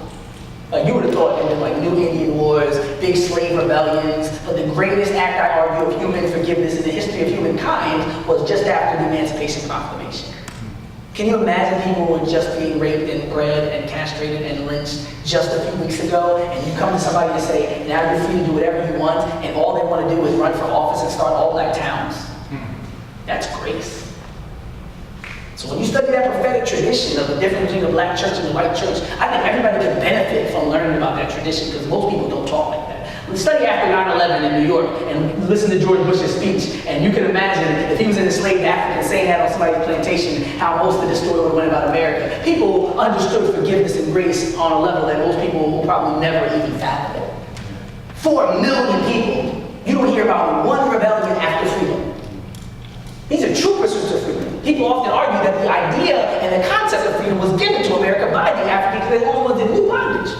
You would have thought there had been like new Indian wars, big slave rebellions, but the greatest act, I argue, of human forgiveness in the history of humankind was just after the Emancipation Proclamation. Can you imagine people who were just being raped and bred and castrated and lynched just a few weeks ago, and you come to somebody and say, now you're free to do whatever you want, and all they want to do is run for office and start all black towns? That's grace. So when you study that prophetic tradition of the difference between the black church and the white church, I think everybody can benefit from learning about that tradition because most people don't talk like that. When you study after 9/11 in New York and listen to George Bush's speech, and you can imagine if he was an enslaved African saying that on somebody's plantation, how most of this story would have went about America. People understood forgiveness and grace on a level that most people will probably never even fathom. 4 million people, you don't hear about one rebellion after freedom. These are true pursuits of freedom. People often argue that the idea and the concept of freedom was given to America by the Africans because they were the ones that knew bondage.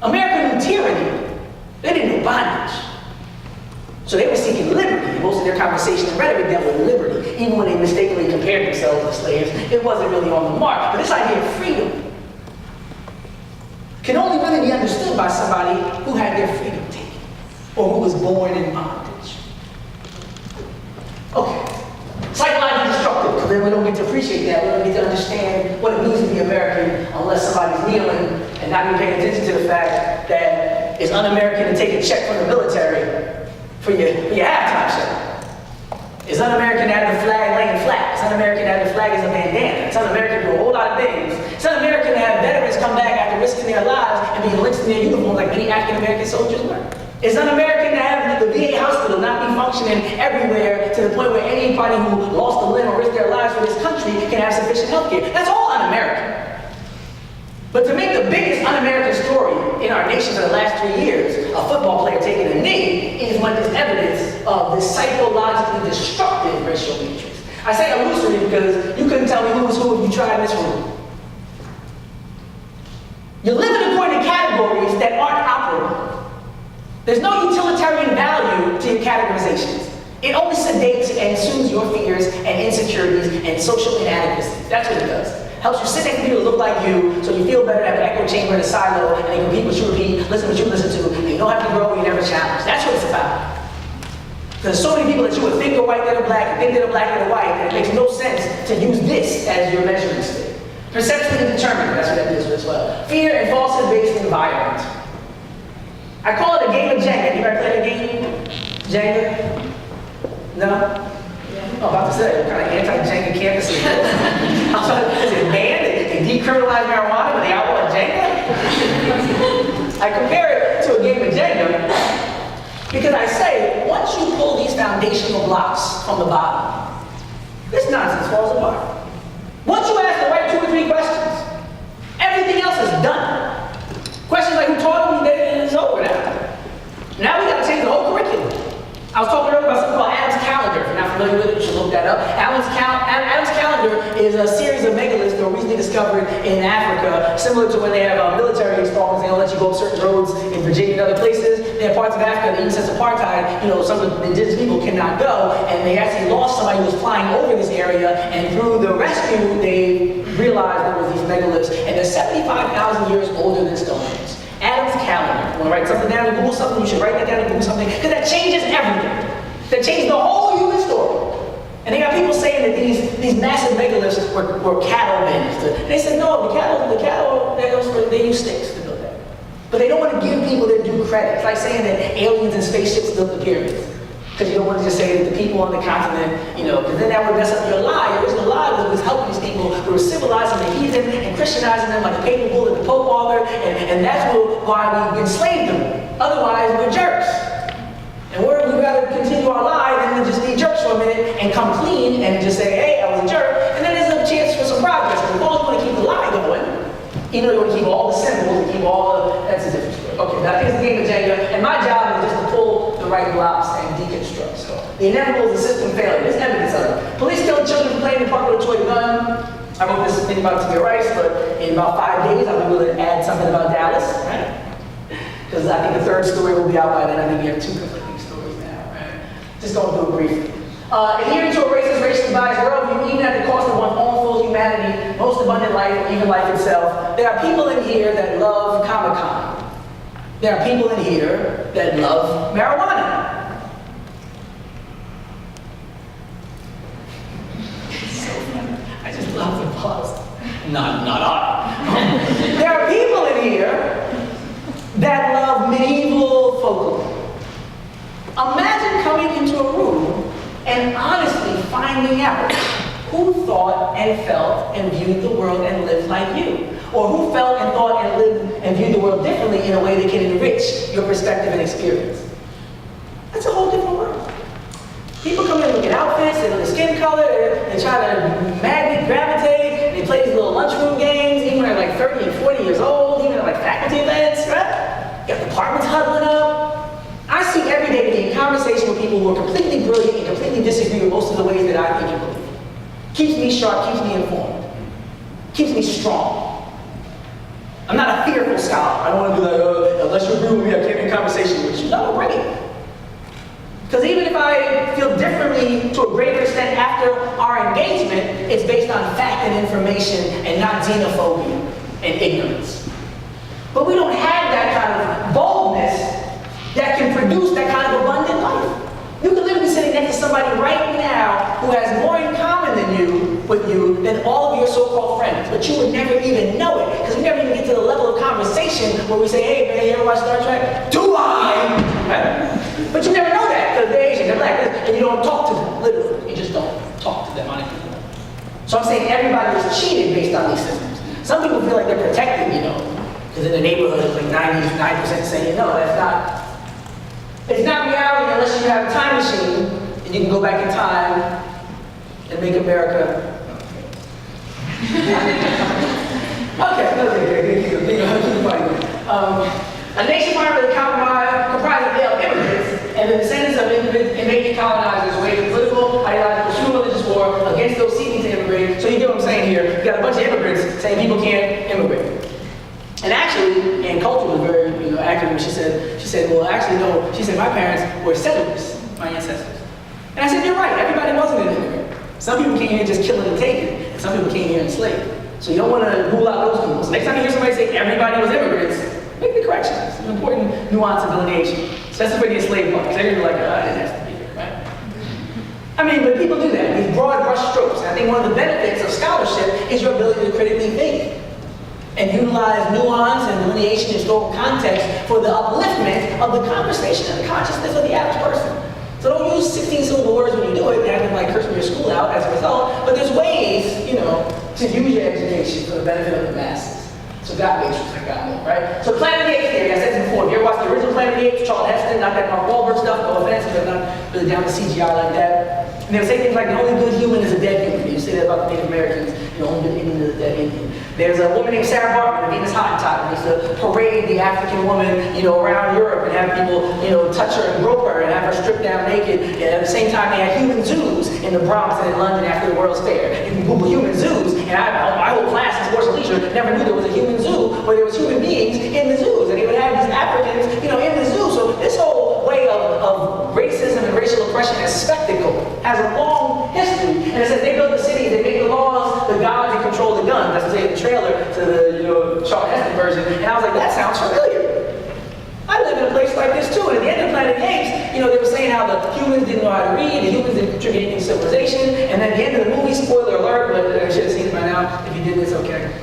America knew tyranny. They didn't know bondage. So they were seeking liberty. Most of their conversation and rhetoric dealt with liberty. Even when they mistakenly compared themselves to slaves, it wasn't really on the mark. But this idea of freedom can only really be understood by somebody who had their freedom taken or who was born in bondage. Okay. Psychologically destructive, because then we don't get to appreciate that. We don't get to understand what it means to be American unless somebody's kneeling and not even paying attention to the fact that it's un-American to take a check from the military for your halftime show. It's un-American to have the flag laying flat. It's un-American to have the flag as a bandana. It's un-American to do a whole lot of things. It's un-American to have veterans come back after risking their lives and being lynched in their uniform like many African-American soldiers were. It's un-American to have the VA hospital not be functioning everywhere to the point where anybody who lost a limb or risked their lives for this country can have sufficient health care. That's all un-American. But to make the biggest un-American story in our nation for the last 3 years, a football player taking a knee, is what is evidence of this psychologically destructive racial matrix. I say illusory because you couldn't tell me who was who if you tried in this room. You're living according to categories that aren't operable. There's no utilitarian value to your categorizations. It only sedates and soothes your fears and insecurities and social inadequacies. That's what it does. Helps you sit next to people who look like you so you feel better, have an echo chamber in a silo, and they can repeat what you repeat, listen what you listen to, and you don't have to grow and you never challenge. That's what it's about. There's so many people that you would think are white that are black, and think that are black that are white, and it makes no sense to use this as your measuring stick. Perceptually determined, that's what that is as well. Fear and falsehood-based environment. I call it a game of Jenga. Anybody play the game? Jenga? No? I'm about to say, what kind of anti-Jenga campus is this? Is it banned? They decriminalize marijuana, but they outlaw Jenga? I compare it to a game of Jenga because I say, once you pull these foundational blocks from the bottom, this nonsense falls apart. Once you ask the right 2 or 3 questions, everything else is done. Questions like who taught me that is over now. Now we got to change the whole curriculum. I was talking earlier about something called Adam's Calendar. If you're not familiar with it, you should look that up. Adam's Calendar is a series of megaliths that were recently discovered in Africa, similar to when they have military installments. They don't let you go up certain roads in Virginia and other places. They have parts of Africa that even since apartheid, some of the indigenous people cannot go, and they actually lost somebody who was flying over this area, and through the rescue, they realized there was these megaliths, and they're 75,000 years older than Stonehenge. Adam's Calendar. You want to write something down and Google something, you should write that down and Google something, because that changes everything. That changes the whole human story. And they got people saying that these massive megaliths were cattle bins. They said, no, the cattle, they use sticks to build that. But they don't want to give people their due credit. It's like saying that aliens and spaceships built the pyramids. Because you don't want to just say that the people on the continent, because then that would mess up your lie. Your original lie was helping these people who were civilizing the heathen and Christianizing them like the papal bull and the Pope author, and that's why we enslaved them. Otherwise, we're jerks. And we'd rather continue our lie than to just be jerks for a minute and come clean and just say, hey, I was a jerk, and then there's a chance for some progress. As long as you want to keep the lie going, you want to keep all the symbols and keep that's a different story. Okay, now I think it's a game of Jenga, and my job is just to pull the right blocks and deconstruct. So the inevitable is a system failure. There's evidence of it. Police killed children for playing in the park with a toy gun. I wrote this thing about Tamir Rice, but in about 5 days, I'll be willing to add something about Dallas, right? Because I think the 3rd story will be out by then. I think we have 2 conflicting stories now, right? Just going through it briefly. Adhering to a racist, racially biased worldview, even at the cost of one's own full humanity, most abundant life, or even life itself. There are people in here that love Comic-Con. There are people in here that love marijuana. I just love the pause. Not I. There are people in here that love medieval folklore. Imagine coming into a room and honestly finding out who thought and felt and viewed the world and lived like you. Or who felt and thought and lived and viewed the world differently in a way that can enrich your perspective and experience. That's a whole different world. People come in and look at outfits, they look at skin color, they try to gravitate, they play these little lunchroom games, even when they're like 30 and 40 years old, even at like faculty events, right? You got departments huddling up. I see every day to be in conversation with people who are completely brilliant and completely disagree with most of the ways that I think and believe. Keeps me sharp, keeps me informed, keeps me strong. I'm not a fearful scholar. I don't want to be like, unless you agree with me, I can't be in conversation with you. No, bring it. Because even if I feel differently to a greater extent after our engagement, it's based on fact and information and not xenophobia and ignorance. But we don't have that kind of boldness that can produce that kind of abundant life. You could literally be sitting next to somebody right now who has more in common with you than all of your so-called friends, but you would never even know it, because we never even get to the level of conversation where we say, hey man, you ever watch Star Trek? Do I? Right? But you never know that, because they're Asian, they're black, and you don't talk to them, literally. You just don't talk to them on anything. So I'm saying everybody was cheated based on these systems. Some people feel like they're protected, because in the neighborhood, it's like 99% saying, no, that's not. It's not reality unless you have a time machine and you can go back in time and make America. A nation primarily comprised of male immigrants and the descendants of immigrants and making colonizers waged a political, ideological, true religious war against those seeking to immigrate. So you get what I'm saying here. You got a bunch of immigrants saying people can't immigrate. And actually, Ann Coulter was very accurate when she said, well, actually, no. She said, my parents were settlers, my ancestors. And I said, you're right, everybody wasn't an immigrant. Some people came here just killing and taking, and some people came here enslaved. So you don't want to rule out those people. So next time you hear somebody say everybody was immigrants, make the correction. It's an important nuance of delineation, especially for the enslaved part, because they're going to be like, I didn't have to be here, right? I mean, but people do that, these broad brush strokes. And I think one of the benefits of scholarship is your ability to critically think and utilize nuance and delineation and historical context for the upliftment of the conversation and the consciousness of the average person. So don't use 16-syllable words when you do it and have them like cursing your school out as a result, but there's ways, you know, to use your education for the benefit of the masses. So God makes you got it, right? So Planet of the Apes theory, I said this before. If you ever watched the original Planet of the Apes, Charles Heston, not that Mark Wahlberg stuff, no offense, but I'm not really down to CGI like that. And they would say things like, the only good human is a dead human. You say that about the Native Americans, the only good Indian is a dead Indian. There's a woman named Sarah Bartman, the Venus Hottentot, who used to parade the African woman, you know, around Europe and have people, you know, touch her and grope her and have her stripped down naked. And at the same time, they had human zoos in the Bronx and in London after the World's Fair. You can Google human zoos, and my whole class in sports and leisure never knew there was a human zoo where there was human beings in the zoos, and they would have these Africans, you know, in the zoo. So this whole way of racism and racial oppression as spectacle has a long history. And it says they build the cities, they make the laws, the gods, they control the guns. That's what they say in the trailer to the, you know, Charles Heston version. And I was like, that sounds familiar. I live in a place like this too. And at the end of Planet of the Apes, you know, they were saying how the humans didn't know how to read, the humans didn't contribute anything to civilization. And then at the end of the movie, spoiler alert, but I should have seen it by now. If you did this, okay.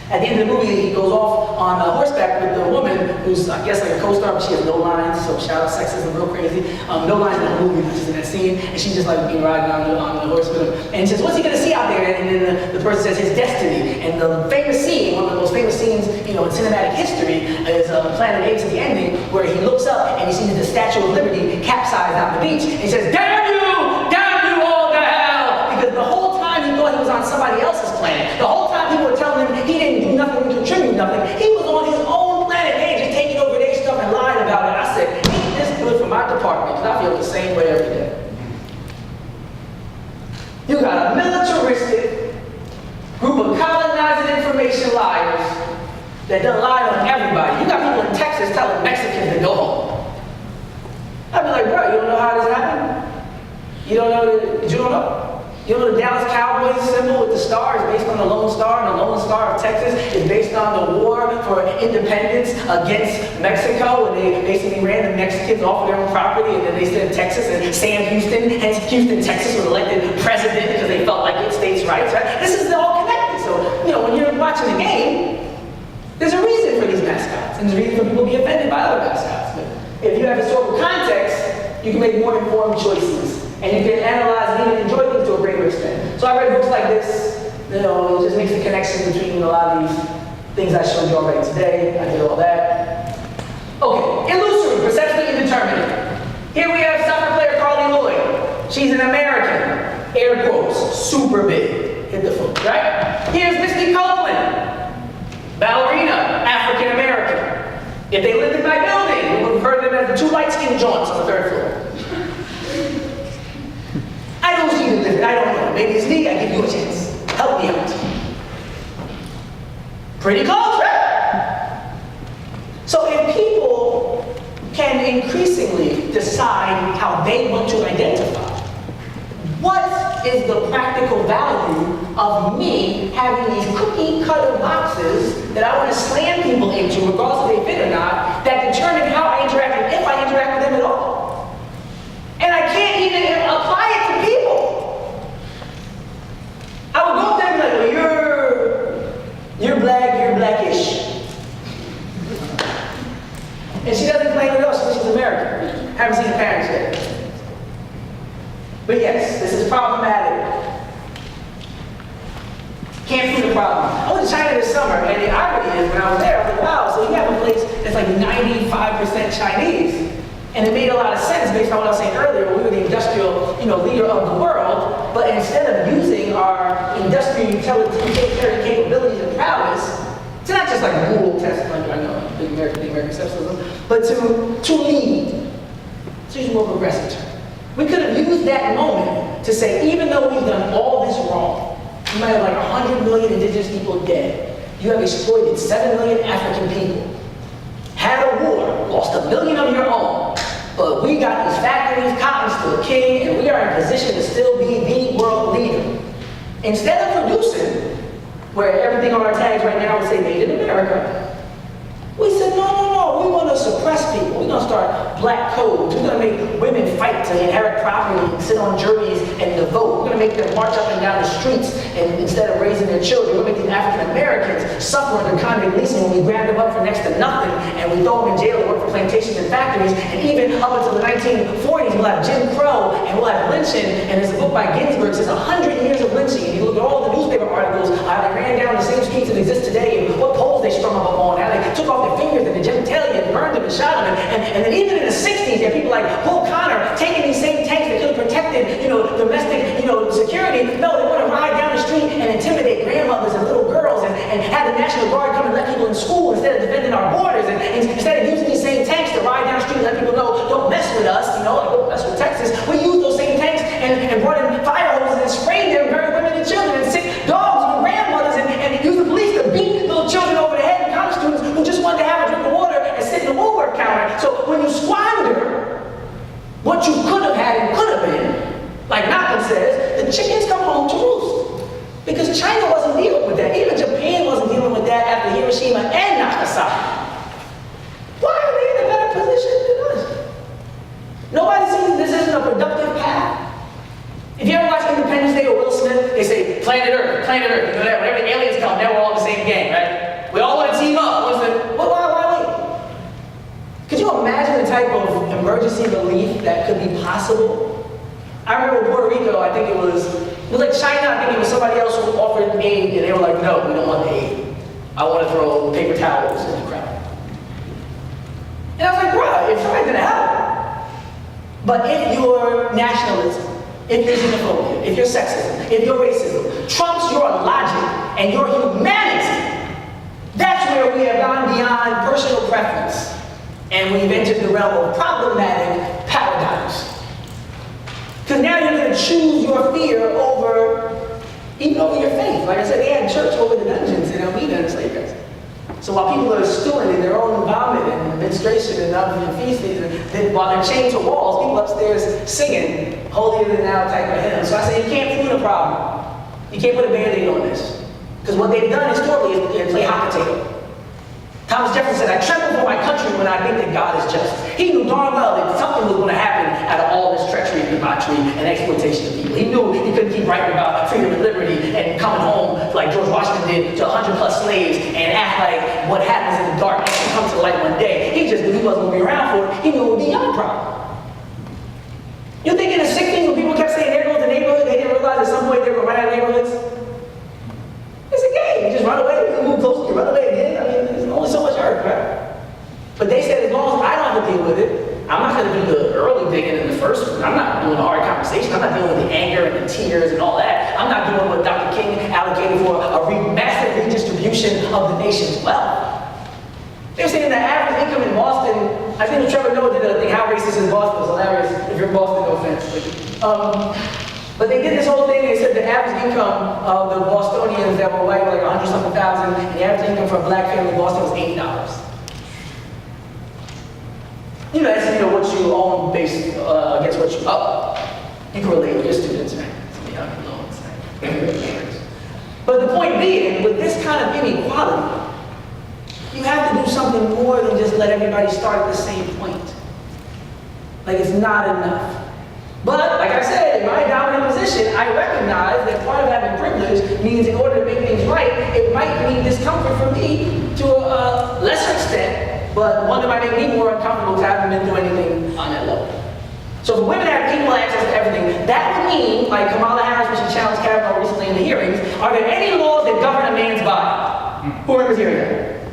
At the end of the movie, he goes off on horseback with the woman who's, I guess, like a co-star, but she has no lines, so shout out sexism, real crazy. No lines in the movie, which is in that scene, and she's just like being riding on the horse with him. And he says, what's he gonna see out there? And then the person says, his destiny. And the famous scene, one of the most famous scenes, you know, in cinematic history, is Planet of the Apes at the ending, where he looks up and he sees the Statue of Liberty capsized on the beach, and he says, damn you all to hell! Because the whole time he thought he was on somebody else's planet. The whole time people were telling him he didn't do nothing, contribute nothing. He was on his own planet, hey, just taking over their stuff and lying about it. I said, ain't this good for my department? Because I feel the same way every day. You got a militaristic group of colonizing information liars that done lied on everybody. You got people in Texas telling Mexicans to go home. I'd be like, bro, you don't know how this happened? You don't know? You know the Dallas Cowboys symbol with the star is based on the Lone Star, and the Lone Star of Texas is based on the war for independence against Mexico, when they basically ran the Mexicans off of their own property, and then they said Texas, and Sam Houston, hence Houston, Texas, was elected president because they felt like it states' rights, right? This is all connected. So, you know, when you're watching the game, there's a reason for these mascots, and there's a reason for people to be offended by other mascots. But if you have historical context, you can make more informed choices. And you can analyze and even enjoy things to a greater extent. So I read books like this, you know, it just makes the connection between a lot of these things I showed you already today. I did all that. Okay, illusory, perceptually indeterminate. Here we have soccer player Carly Lloyd. She's an American, air quotes, super big. Hit the foot, right? Here's Misty Copeland, ballerina, African American. If they lived in my building, we would refer to them as the two light-skinned joints on the third floor. I don't see you living, I don't know. Maybe it's me, I give you a chance. Help me out. Pretty close, right? So if people can increasingly decide how they want to identify, what is the practical value of me having these cookie cutter boxes that I want to slam people into, regardless if they fit or not, that determine how I interact and if I interact with them at all? And I can't even apply it to people. I would go up there and be like, well, you're black, you're blackish. And she doesn't claim it else because she's American. Haven't seen her parents yet. But yes, this is problematic. Can't prove the problem. I went to China this summer, and the irony is, when I was there, I was like, wow, so you have a place that's like 95% Chinese. And it made a lot of sense based on what I was saying earlier. We were the industrial, leader of the world, but instead of using our industrial utilitarian capabilities and prowess, to not just like rule test, like I know, the American exceptionalism, but to lead. To use a more progressive term. We could have used that moment to say, even though we've done all this wrong, you might have like 100 million indigenous people dead. You have exploited 7 million African people. Had a war, lost 1 million of your own. But we got these factories, cotton's still king, and we are in position to still be the world leader. Instead of producing, where everything on our tags right now would say made in America, we said, no, we want to suppress people. We're going to start black codes. We're going to make women fight to inherit property and sit on juries and to vote. We're going to make them march up and down the streets and instead of raising their children. We're going to make these African Americans suffer under convict leasing when we grab them up for next to nothing and we throw them in jail to work for plantations and factories. And even up until the 1940s, we'll have Jim Crow and we'll have lynching. And there's a book by Ginsburg that says 100 years of lynching. And you look at all the newspaper articles, how they ran down the same streets that exist today and what poles they strung up on, how they took off their fingers and the genitalia and burned them and shot them. And then even in the 60s, you have people like Bull Connor taking these same tanks that could have protected, domestic, security. No, they want to ride down the street and intimidate grandmothers and little girls and have the National Guard come and let people in school instead of defending our borders. And instead of using these same tanks to ride down the street and let people know, don't mess with us, like don't mess with Texas, we use those same tanks and brought in fire hoses and sprayed them and buried women and children and sick dogs and grandmothers and use the police to beat little children over the head and college students who just wanted to have a drink of water and sit in the Woolworth counter. So when you squander what you could have had and could have been, like Malcolm says, the chickens come home to roost. Because China wasn't dealing with that. Even Japan wasn't dealing with that after Hiroshima and Nagasaki. Why are they in a better position than us? Nobody sees this isn't a productive path. If you ever watch Independence Day or Will Smith, they say, planet Earth, planet Earth. You know that whenever the aliens come, now we're all in the same gang, right? We all want to team up. Why wait? Could you imagine the type of emergency relief that could be possible? I remember Puerto Rico, I think it was like China, I think it was somebody else who offered aid, and they were like, no, we don't want aid. I want to throw paper towels in the crowd. And I was like, bro, you're trying to help. But if your nationalism, if your xenophobia, if your sexism, if your racism trumps your logic and your humanity, that's where we have gone beyond personal preference. And we've entered the realm of problematic paradigms. Because now you're going to choose your fear even over your faith. Like I said, they had church over the dungeons in Almeida and slave guys. So while people are stewing in their own vomit and menstruation and feces, and while they're chained to walls, people upstairs singing holier than thou type of hymns. So I say you can't prove the problem. You can't put a Band-Aid on this. Because what they've done historically is play hot potato. Thomas Jefferson said, I tremble for my country when I think that God is just. He knew darn well that something was going to happen out of all this treachery and debauchery and exploitation of people. He knew he couldn't keep writing about freedom and liberty and coming home like George Washington did to 100+ slaves and act like what happens in the dark can come to the light one day. He just knew he wasn't going to be around for it. He knew it would be your problem. You think in the 60s when people kept saying there goes the neighborhood, they didn't realize at some point they were going to run out of neighborhoods? It's a game. You just run away, you move closer, you run away again. I mean, there's only so much earth, right? But they said as long as I don't have to deal with it, I'm not going to do the early digging in the first one. I'm not doing the hard conversation. I'm not dealing with the anger and the tears and all that. I'm not doing what Dr. King allocated for a massive redistribution of the nation's wealth. They were saying the average income in Boston, I think Trevor Noah did a thing, how racist is Boston? It's hilarious. If you're in Boston, no offense. But they did this whole thing, they said the average income of the Bostonians that were white were like 100-something thousand, and the average income for a black family in Boston was $80. That's what you own based against what you owe. You can relate with your students, right? Loans, right? But the point being, with this kind of inequality, you have to do something more than just let everybody start at the same point. Like it's not enough. But, like I said, in my dominant position, I recognize that part of having privilege means in order to make things right, it might mean discomfort for me to a lesser extent, but one that might make me more uncomfortable because I haven't been through anything on that level. So for women to have equal access to everything, that would mean, like Kamala Harris when she challenged Kavanaugh recently in the hearings, are there any laws that govern a man's body? Who remembers hearing that?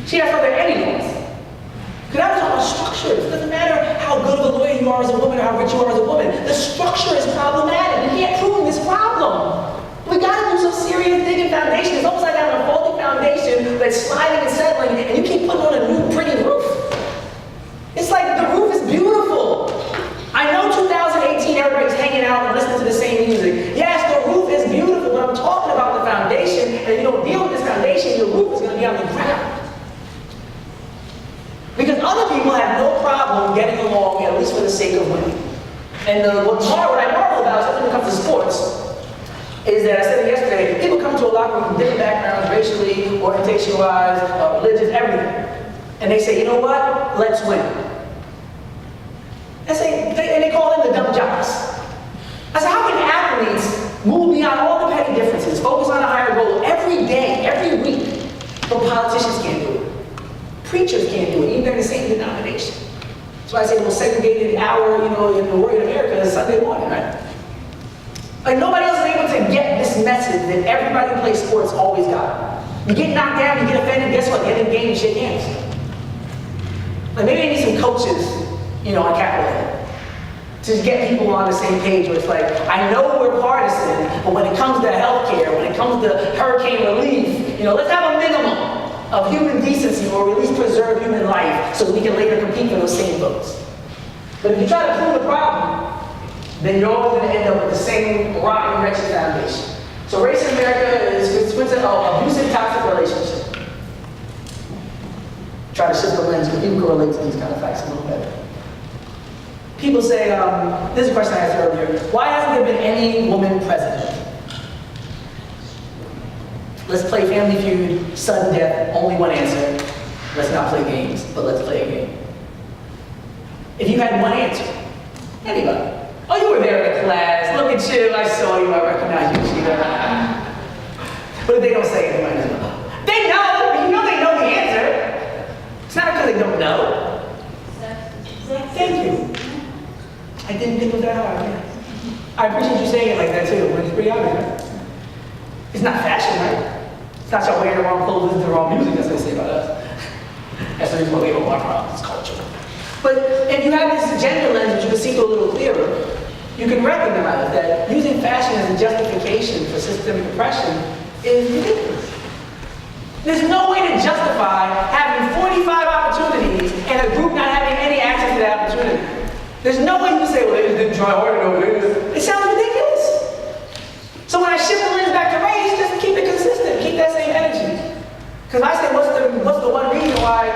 She asked, are there any laws? Because that was all structures. It doesn't matter how good of a lawyer you are as a woman or how rich you are as a woman. The structure is problematic. You can't prove this problem. We gotta do some serious digging foundation. It's almost like having a faulty foundation that's sliding and settling, and you keep putting on a new pretty roof. It's like the roof is beautiful. I know 2018 everybody's hanging out and listening to the same music. Yes, the roof is beautiful, but I'm talking about the foundation, and if you don't deal with this foundation, your roof is gonna be on the ground. Because other people have no problem getting along, at least for the sake of winning. And what I marvel about, especially when it comes to sports, is that I said it yesterday, people come to a locker room from different backgrounds, racially, orientation-wise, religious, everything. And they say, you know what? Let's win. Preachers can't do it, even in the same denomination. That's why I say the most segregated hour, in the world in America is Sunday morning, right? Like nobody else is able to get this message that everybody who plays sports always got. You get knocked down, you get offended, guess what? You end the game and shake hands. Like maybe they need some coaches, on Capitol Hill to get people on the same page where it's like, I know we're partisan, but when it comes to healthcare, when it comes to hurricane relief, let's have a minimum of human decency or at least preserve human life so that we can later compete for those same votes. But if you try to prove the problem, then you're always going to end up with the same rotten, wretched foundation. So race in America is an abusive, toxic relationship. Try to shift the lens where people can relate to these kind of facts a little better. People say, this is a question I asked earlier, why hasn't there been any woman president? Let's play Family Feud, sudden death, only one answer. Let's not play games, but let's play a game. If you had one answer, anybody. Oh, you were there in the class, look at you, I saw you, I recognize you. But if they don't say it, they might not know. They know, they know the answer. It's not because they don't know. Thank you. I didn't think it was that hard, yeah. I appreciate you saying it like that too, but it's pretty obvious, right? It's not fashion, right? It's not y'all wearing the wrong clothes, listening to the wrong music, that's what they say about us. That's the reason why we have a lot of problems, it's culture. But if you have this gender lens, which you can see through a little clearer, you can recognize that using fashion as a justification for systemic oppression is ridiculous. There's no way to justify having 45 opportunities and a group not having any access to that opportunity. There's no way you can say, well, they just didn't try hard enough. It sounds ridiculous. So when I shift the lens back to race, just keep it consistent, keep that same energy. Because I say, what's the one reason why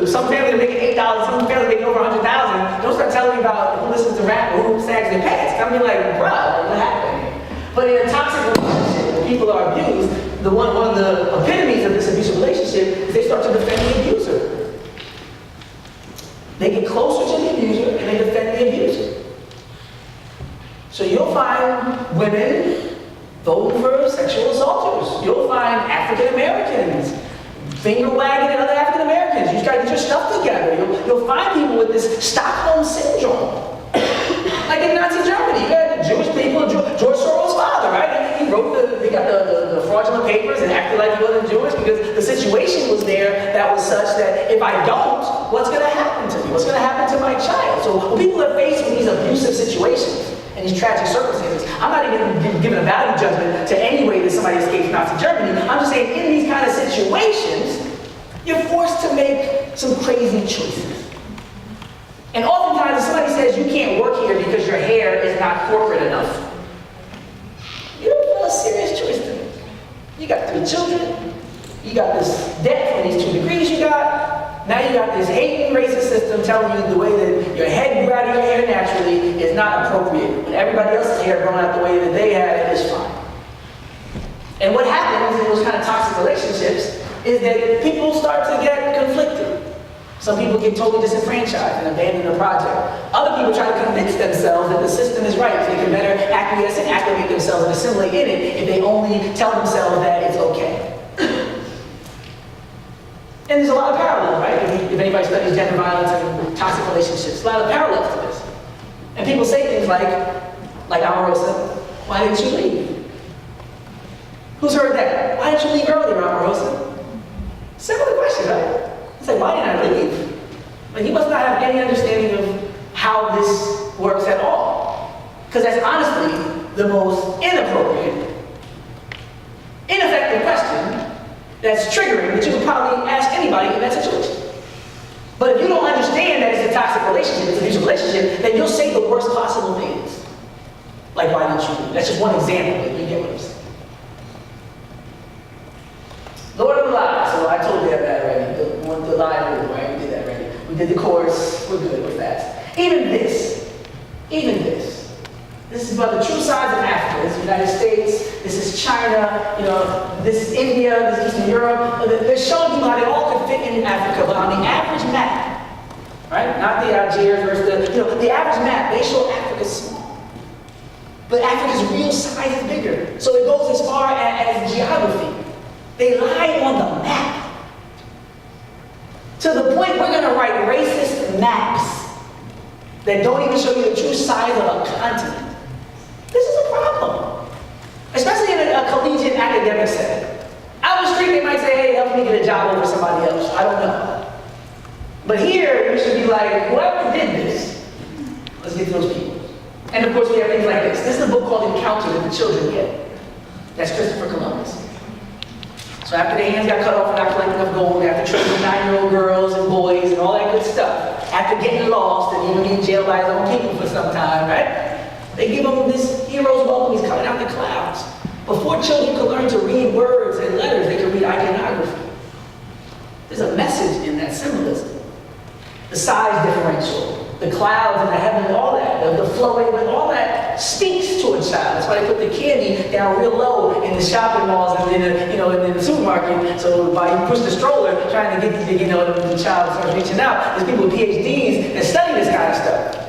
some families are making $8, some families are making over $100,000? Don't start telling me about who listens to rap or who sags their pants. I mean, like, bruh, what happened? But in a toxic relationship, when people are abused, one of the epitomes of this abusive relationship is they start to defend the abuser. They get closer to the abuser and they defend the abuser. So you'll find women voting for sexual assaulters. You'll find African Americans finger wagging at other African Americans. You just gotta get your stuff together. You'll find people with this Stockholm syndrome. Like in Nazi Germany, you had the Jewish people, George Soros' father, right? He wrote they got the fraudulent papers and acted like he wasn't Jewish because the situation was there that was such that if I don't, what's gonna happen to me? What's gonna happen to my child? So when people are faced with these abusive situations and these tragic circumstances, I'm not even giving a value judgment to any way that somebody escapes Nazi Germany. I'm just saying in these kind of situations, you're forced to make some crazy choices. And oftentimes, if somebody says you can't work here because your hair is not corporate enough, you have a serious choice to make. You got 3 children, you got this debt from these 2 degrees you got, now you got this hating racist system telling you the way that your head grew out of your hair naturally is not appropriate. When everybody else's hair growing out the way that they had it is fine. And what happens in those kind of toxic relationships is that people start to get conflicted. Some people get totally disenfranchised and abandon the project. Other people try to convince themselves that the system is right, so they can better acquiesce and acclimate themselves and assimilate in it if they only tell themselves that it's okay. And there's a lot of parallels, right? If anybody studies gender violence and toxic relationships, a lot of parallels to this. And people say things like Omarosa, why didn't you leave? Who's heard that? Why didn't you leave earlier, Omarosa? Similar question, right? It's like, why didn't I leave? Like, you must not have any understanding of how this works at all. Because that's honestly the most inappropriate, ineffective question that's triggering that you could probably ask anybody in that situation. But if you don't understand that it's a toxic relationship, it's an abusive relationship, then you'll say the worst possible things. Like, why didn't you leave? That's just one example, but you get what I'm saying. Lord of the Lies, so I told you that already. The live rule, right? We did that already. We did the course, we're good, we're fast. Even this. This is about the true size of Africa. This is the United States, this is China, this is India, this is Eastern Europe. They're showing you how they all can fit in Africa, but on the average map, right? Not the Algiers versus the average map, they show Africa small. But Africa's real size is bigger. So it goes as far as geography. They lie on the map. To the point we're gonna write racist maps that don't even show you the true size of a continent. This is a problem. Especially in a collegiate academic setting. Out the street, they might say, hey, help me get a job over somebody else. I don't know. But here, you should be like, whoever did this, let's get to those people. And of course, we have things like this. This is a book called Encounter that the children get. That's Christopher Columbus. So after their hands got cut off and not collecting enough gold, after training 9-year-old girls and boys and all that good stuff, after getting lost and even being jailed by his own people for some time, right? They give him this hero's welcome. He's coming out the clouds. Before children could learn to read words and letters, they could read iconography. There's a message in that symbolism. The size differential, the clouds and the heaven, all that, the flowing, all that speaks to a child. That's why they put the candy down real low in the shopping malls and in the supermarket. So while you push the stroller, trying to get the child starts reaching out. There's people with PhDs that study this kind of stuff.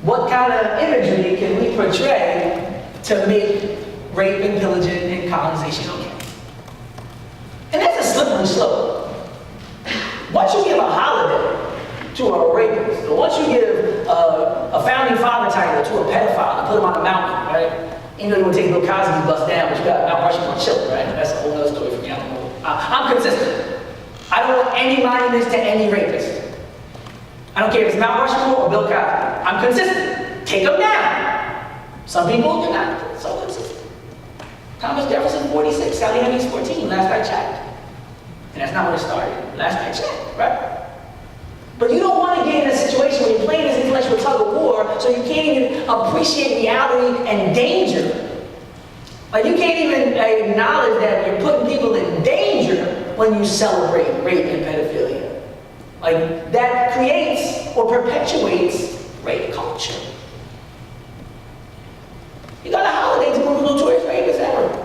What kind of imagery can we portray to make rape and pillaging and colonization okay? And that's a slippery slope. Once you give a holiday to a rapist, or once you give a founding father title to a pedophile and put him on a mountain, right? You know you want to take Bill Cosby's bus down, but you got Mount Rushmore children, right? That's a whole other story for me. I don't know. I'm consistent. I don't want any monuments to any rapist. I don't care if it's Mount Rushmore or Bill Cosby. I'm consistent. Take them down. Some people do not. So consistent. Thomas Jefferson 46, Sally Hemings 14, last I checked. And that's not when it started. Last I checked, right? But you don't want to get in a situation where you're playing this intellectual tug of war, so you can't even appreciate reality and danger. Like you can't even acknowledge that you're putting people in danger when you celebrate rape and pedophilia. Like that creates or perpetuates rape culture. You got a holiday to move notorious rapists ever.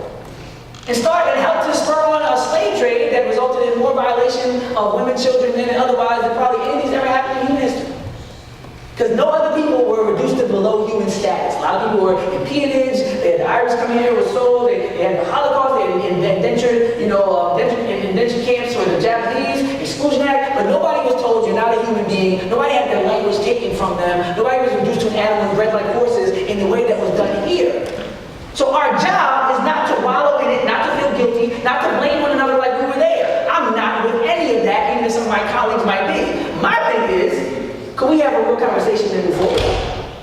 And help to spur on a slave trade that resulted in more violation of women, children, men, and otherwise than probably anything's ever happened in human history. Because no other people were reduced to below human status. A lot of people were in peonage, they had the Irish come here, were sold, they had the Holocaust, they had indentured camps for the Japanese, Exclusion Act, but nobody was told you're not a human being, nobody had their language taken from them, nobody was reduced to an animal and bred like horses in the way that was done here. So our job is not to wallow in it, not to feel guilty, not to blame one another like we were there. I'm not with any of that, even if some of my colleagues might be. My thing is, can we have a real conversation and move forward?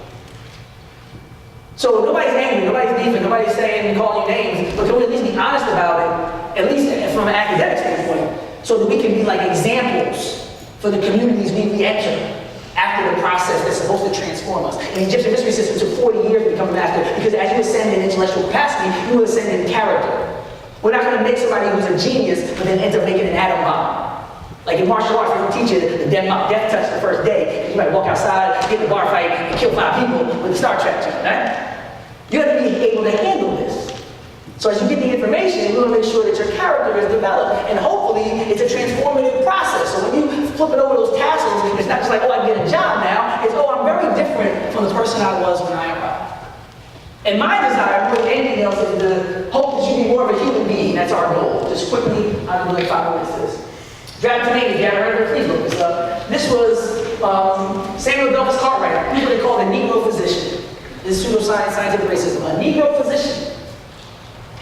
So nobody's angry, nobody's beefing, nobody's saying and calling you names, but can we at least be honest about it, at least from an academic standpoint, so that we can be like examples for the communities we enter after the process that's supposed to transform us. And the Egyptian mystery system took 40 years to become a master because as you ascend in intellectual capacity, you ascend in character. We're not going to make somebody who's a genius but then ends up making an atom bomb. Like in martial arts, they teach you the death touch the first day. You might walk outside, get in a bar fight, and kill 5 people with a Star Trek joke, right? You have to be able to handle this. So as you get the information, we want to make sure that your character is developed, and hopefully it's a transformative process. So when you flip it over those tassels, it's not just like, oh, I get a job now. It's, oh, I'm very different from the person I was when I arrived. And my desire, more than anything else, is to hope that you be more of a human being. That's our goal. Just quickly, I'll do like 5 minutes to this. Draft name, if you haven't heard of it, please look this up. This was Samuel Belvis Cartwright, who they call the Negro physician. This is pseudoscience, scientific racism. A Negro physician.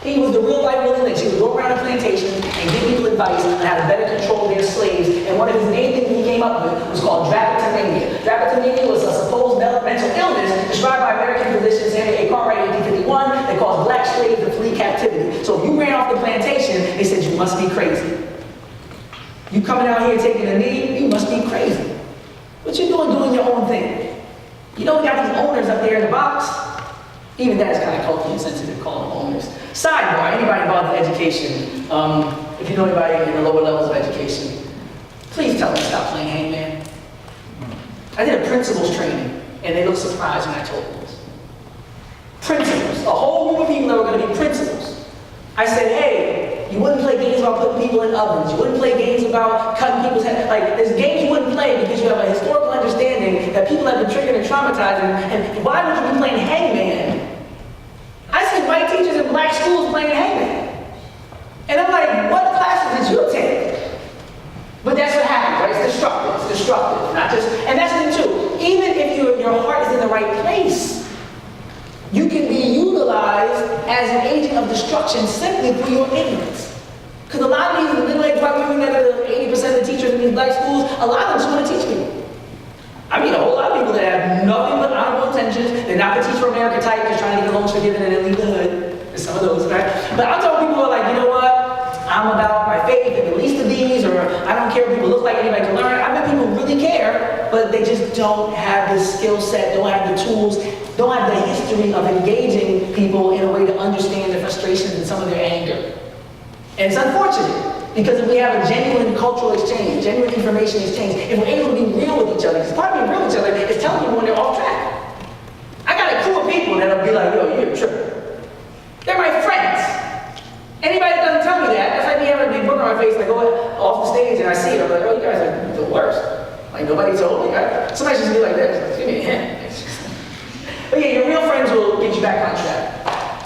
He was the real-life Willie Lynch. He would go around a plantation and give people advice on how to better control their slaves. And one of his main things he came up with was called drapetomania. Drapetomania was a supposed mental illness described by American physician Samuel A. Cartwright in 1851 that caused black slaves to flee captivity. So if you ran off the plantation, they said you must be crazy. You coming out here taking a knee, you must be crazy. What you doing your own thing? You know we got these owners up there in the box? Even that is kind of culturally insensitive, calling them owners. Sidebar, anybody involved in education, if you know anybody in the lower levels of education, please tell them to stop playing hangman. I did a principals training, and they looked surprised when I told them this. Principals, a whole group of people that were going to be principals. I said, hey, you wouldn't play games about putting people in ovens. You wouldn't play games about cutting people's heads. Like, there's games you wouldn't play because you have a historical understanding that people have been triggered and traumatized. And why would you be playing hangman? I see white teachers in black schools playing hangman. And I'm like, what classes did you take? But that's what happens, right? destructive, not just, and that's the thing too. Even if your heart is in the right place, you can be utilized as an agent of destruction simply through your ignorance. Because a lot of these middle-aged white women that are the 80% of the teachers in these black schools, a lot of them just want to teach people. I mean, a whole lot of people that have nothing but honorable intentions. They're not the Teach for America type, just trying to get the loans forgiven and then leave the hood. There's some of those, right? But I'm talking people who are like, you know what? I'm about my faith and the least of these, or I don't care if people look like anybody can learn. I bet people really care, but they just don't have the skill set, don't have the tools, don't have the history of engaging people in a way to understand their frustrations and some of their anger. And it's unfortunate, because if we have a genuine cultural exchange, genuine information exchange, if we're able to be real with each other, because part of being real with each other is telling people when they're off track. I got a crew of people that'll be like, yo, you're tripping. They're my friends. Anybody that doesn't tell me that, that's like me having a big book on my face, and I go off the stage and I see it, I'm like, oh, you guys are the worst. Like, nobody told me. Somebody should be like this. Give me a hint. But yeah, your real friends will get you back on track.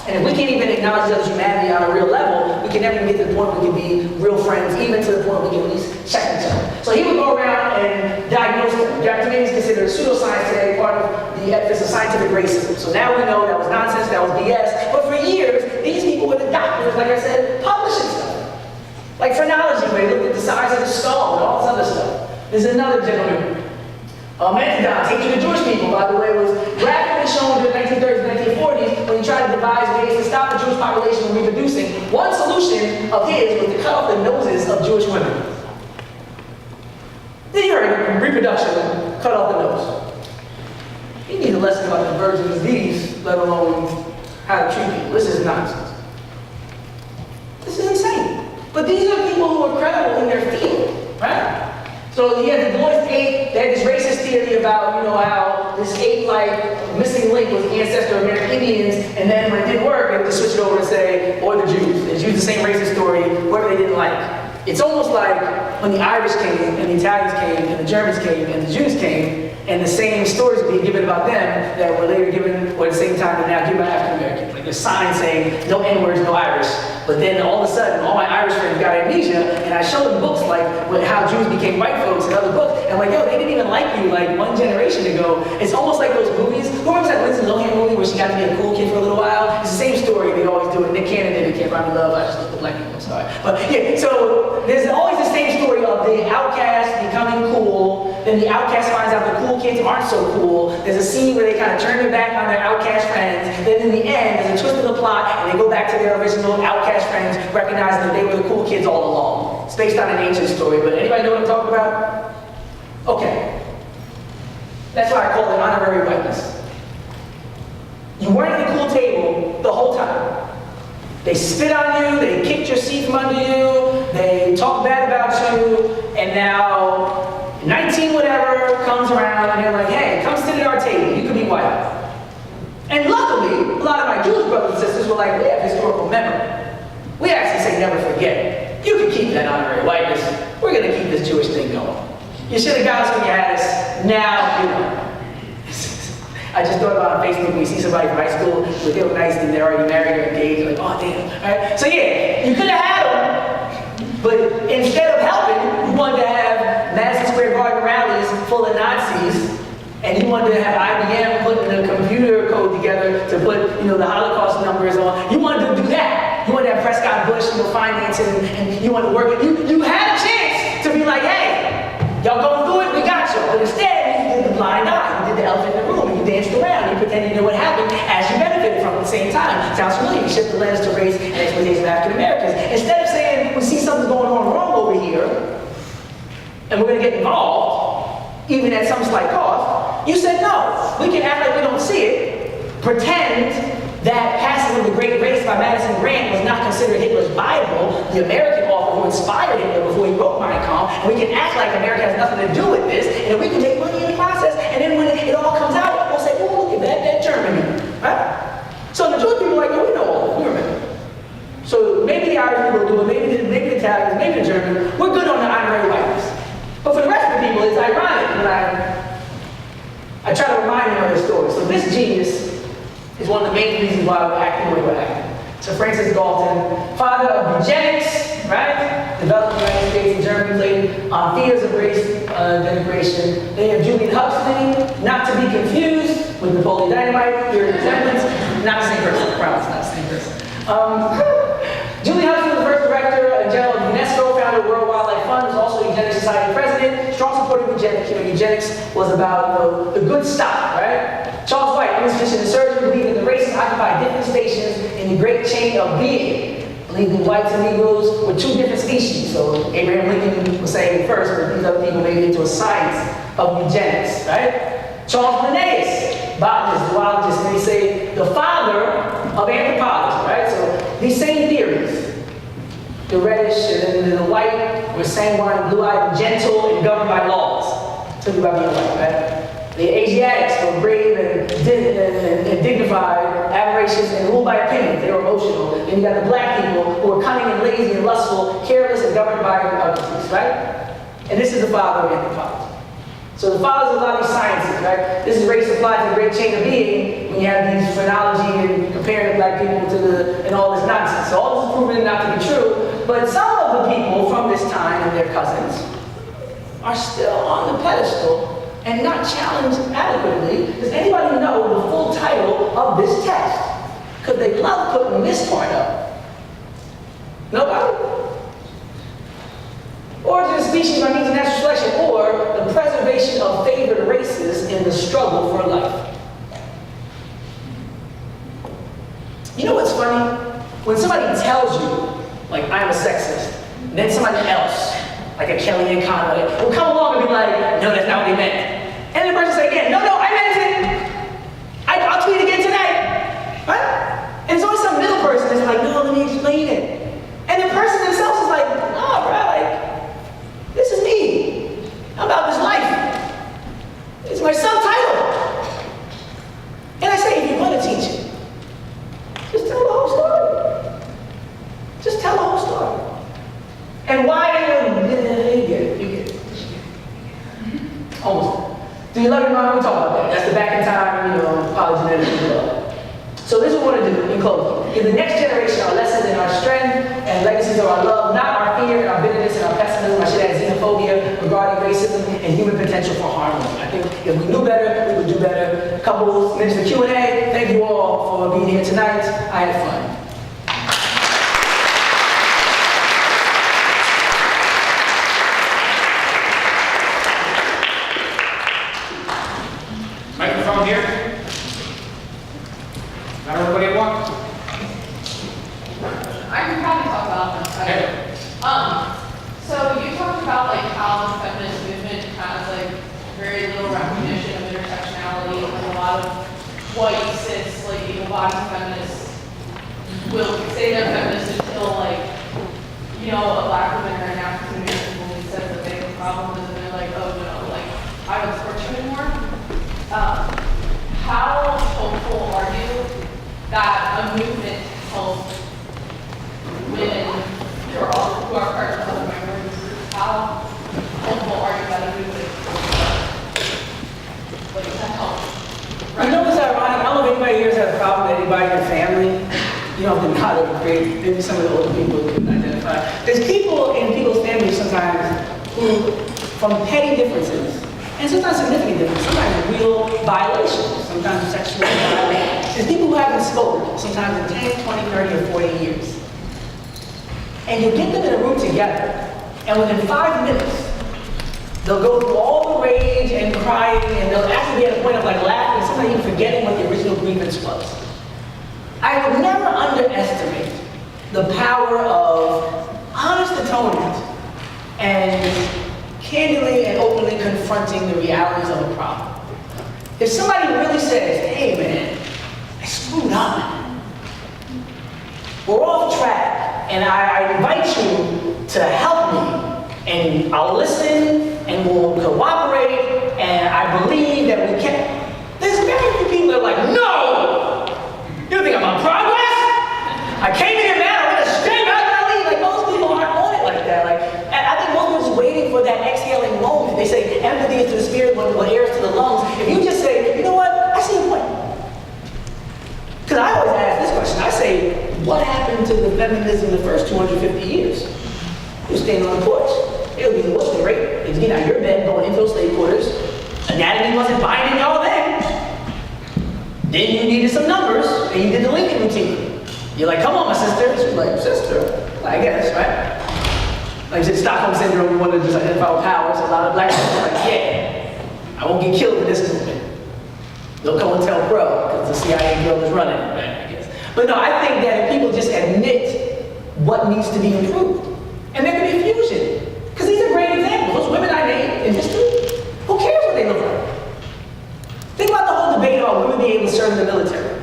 And if we can't even acknowledge each other's humanity on a real level, we can never even get to the point where we can be real friends, even to the point where we can at least check each other. So he would go around and diagnose them. To me, is considered pseudoscience today, part of the emphasis of scientific racism. So now we know that was nonsense, that was BS. But for years, these people were the doctors, like I said, publishing stuff. Like phrenology, where they looked at the size of the skull and all this other stuff. There's another gentleman. Methodon, hatred of Jewish people, by the way, was graphically shown in the 1930s and 1940s when he tried to devise ways to stop the Jewish population from reproducing. One solution of his was to cut off the noses of Jewish women. Then you heard reproduction, cut off the nose. You need a lesson about the virgin disease, let alone how to treat people. This is nonsense. This is insane. But these are people who are credible in their field, right? So you had the Boys 8, they had this racist theory about, how this 8 missing link was the ancestor of American Indians, and then when it didn't work, they had to switch it over and say, or the Jews. They used the same racist story, whoever they didn't like. It's almost like when the Irish came, and the Italians came, and the Germans came, and the Jews came, and the same stories were being given about them that were later given, or at the same time, they're now given by African Americans. Like there's signs saying, no N-words, no Irish. But then all of a sudden, all my Irish friends got amnesia, and I showed them books like how Jews became white folks and other books, and I'm like, yo, they didn't even like you like one generation ago. It's almost like those movies. Who remembers that Lindsay Lohan movie where she got to be a cool kid for a little while? It's the same story they always do it. Nick Cannon did it, Can't Buy Me Love, I just look at black people, I'm sorry. But yeah, so there's always the same story of the outcast becoming cool, then the outcast finds out the cool kids aren't so cool. There's a scene where they kind of turn their back on their outcast friends, then in the end, there's a twist in the plot, and they go back to their original outcast friends, recognizing that they were the cool kids all along. It's based on an ancient story, but anybody know what I'm talking about? Okay. That's why I call it honorary whiteness. You weren't at the cool table the whole time. They spit on you, they kicked your seat from under you, they talked bad about you, and now 19 whatever comes around and they're like, hey, come sit at our table, you could be white. And luckily, a lot of my Jewish brothers and sisters were like, we have historical memory. We actually say never forget. You can keep that honorary whiteness. We're going to keep this Jewish thing going. You should have got us when you had us. Now, I just thought about on Facebook when you see somebody from high school, they look nice and they're already married or engaged, you're like, oh damn. Right? So yeah, you could have had them, but instead of helping, you wanted to have Madison Square Garden rallies full of Nazis, and you wanted to have IBM putting a computer code together to put, the Holocaust numbers on. You wanted to do that. You wanted to have Prescott Bush, financing, and you wanted to work. You had a chance to be like, hey, y'all going through it? We got you. But instead, you did the blind eye. You did the elephant in the room. You danced around. You pretended you knew what happened as you benefited from it at the same time. Sounds familiar. You shift the lens to race and exploitation of African Americans. Instead of saying, we see something going on wrong over here, and we're going to get involved, even at some slight cost, you said, no, we can act like we don't see it, pretend that Passing of the Great Race by Madison Grant was not considered Hitler's Bible, the American author who inspired Hitler before he wrote Mein Kampf, and we can act like America has nothing to do with this, and we can make money in the process, and then when it all comes out, we'll say, oh, look at that Germany, right? So the Jewish people are like, no, we know all this, we remember. So maybe the Irish people do it, maybe the Italians, maybe the Germans, we're good on the honorary whiteness. But for the rest of the people, it's ironic when I try to remind them of their story. So this genius is one of the main reasons why we're acting the way we're acting. So Francis Galton, father of eugenics, right? Developed in the United States and Germany, played on theaters of race denigration. They have Julian Huxley, not to be confused with Napoleon Dynamite, your resemblance, not the same person, I promise, not the same person. Julian Huxley was the first director general of UNESCO, founder of the World Wildlife Fund, was also the Eugenics Society president, strong supporter of eugenics. Eugenics was about the good stuff, right? Charles White, English physician and surgeon, believed that the races occupy different stations in the great chain of being. Believed that whites and Negroes were two different species. So Abraham Lincoln was saying first, but these other people made it into a science of eugenics, right? Charles Linnaeus, botanist, zoologist, and they say the father of anthropology, right? So these same theories, the reddish and then the white were sanguine, blue-eyed, and gentle, and governed by laws. Told you about being white, right? The Asiatics were brave and dignified, avaricious, and ruled by opinion. They were emotional. Then you got the black people who were cunning and lazy and lustful, careless and governed by ugliness, right? And this is the father of anthropology. So the fathers of a lot of these sciences, right? This is race applied to the great chain of being when you have these phrenology and comparing black people to and all this nonsense. So all this is proven not to be true. But some of the people from this time and their cousins are still on the pedestal and not challenged adequately. Does anybody know the full title of this text? Because they love putting this part up. Nobody? Origin of species by means of natural selection, or the preservation of favored races in the struggle for life. You know what's funny? When somebody tells you, like, I'm a sexist, and then somebody else, like a Kellyanne Conway, will come along and be like, no, that's not what he meant. And the person say again, no, I meant it. I'll tweet again tonight. Right? And there's always some middle person that's like, no, let me explain it. And the person themselves is like, no, bro, like, this is me. I'm about this life. It's my subtitle. And I say, if you want to teach it, just tell the whole story. Just tell the whole story. And why you get it. Almost. Do you love your mom? We talk about that. That's the back in time, apologetic. So this is what we want to do in closing. Give the next generation our lessons and our strength and legacies of our love, not our fear and our bitterness and our pessimism. I should add xenophobia regarding racism and human potential for harmony. I think if we knew better, we would do better. A couple minutes for Q&A. Thank you all for being here tonight. I had fun. Microphone here. Not everybody at once. I can probably talk about this. Okay. So you talked about like how the feminist movement has like very little recognition of intersectionality, and a lot of white cis like able-bodied feminists will say they're feminists until like a black woman or an African American woman says that they have a problem with it, and they're like, oh no, like I don't support you anymore. How hopeful are you that a movement helps women who are part of other minority groups? How hopeful are you that a movement to help? You know what's ironic? I don't know if anybody here has had a problem with anybody in your family. You don't have to know how to create, maybe some of the older people can identify. There's people in people's families sometimes who, from petty differences, and sometimes significant differences, sometimes real violations, sometimes sexual violence. There's people who haven't spoken, sometimes in 10, 20, 30, or 40 years. And you get them in a room together, and within 5 minutes, they'll go through all the rage and crying, and they'll actually be at a point of like laughing, sometimes even forgetting what the original grievance was. I would never underestimate the power of honest atonement and candidly and openly confronting the realities of a problem. If somebody really says, hey man, I screwed up, we're off track, and I invite you to help me, and I'll listen, and we'll cooperate, and I believe that we can. There's very few people that are like, no! You think I'm on progress? I came in here, man, I went straight out of my league. Like, most people aren't on it like that. Like, and I think most people are just waiting for that exhaling moment. They say empathy is to the spirit, what air is to the lungs. If you just say, you know what, I see your point. Because I always ask this question. I say, what happened to the feminism in the first 250 years? It was standing on the porch. It would be, what's the great example? was getting out of your bed, going into those slave quarters. Anatomy wasn't binding y'all then. Then you needed some numbers, and you did the Lincoln routine. You're like, come on, my sister. She's like, sister? I guess, right? Like, you said, Stockholm Syndrome, we want to just identify with powers. A lot of black people are like, yeah, I won't get killed in this movement. They'll come and tell bro, because the CIA girl is running, right, I guess. But no, I think that if people just admit what needs to be improved, and there can be fusion. Because these are great examples. Those women I named in history, who cares what they look like? Think about the whole debate about women being able to serve in the military.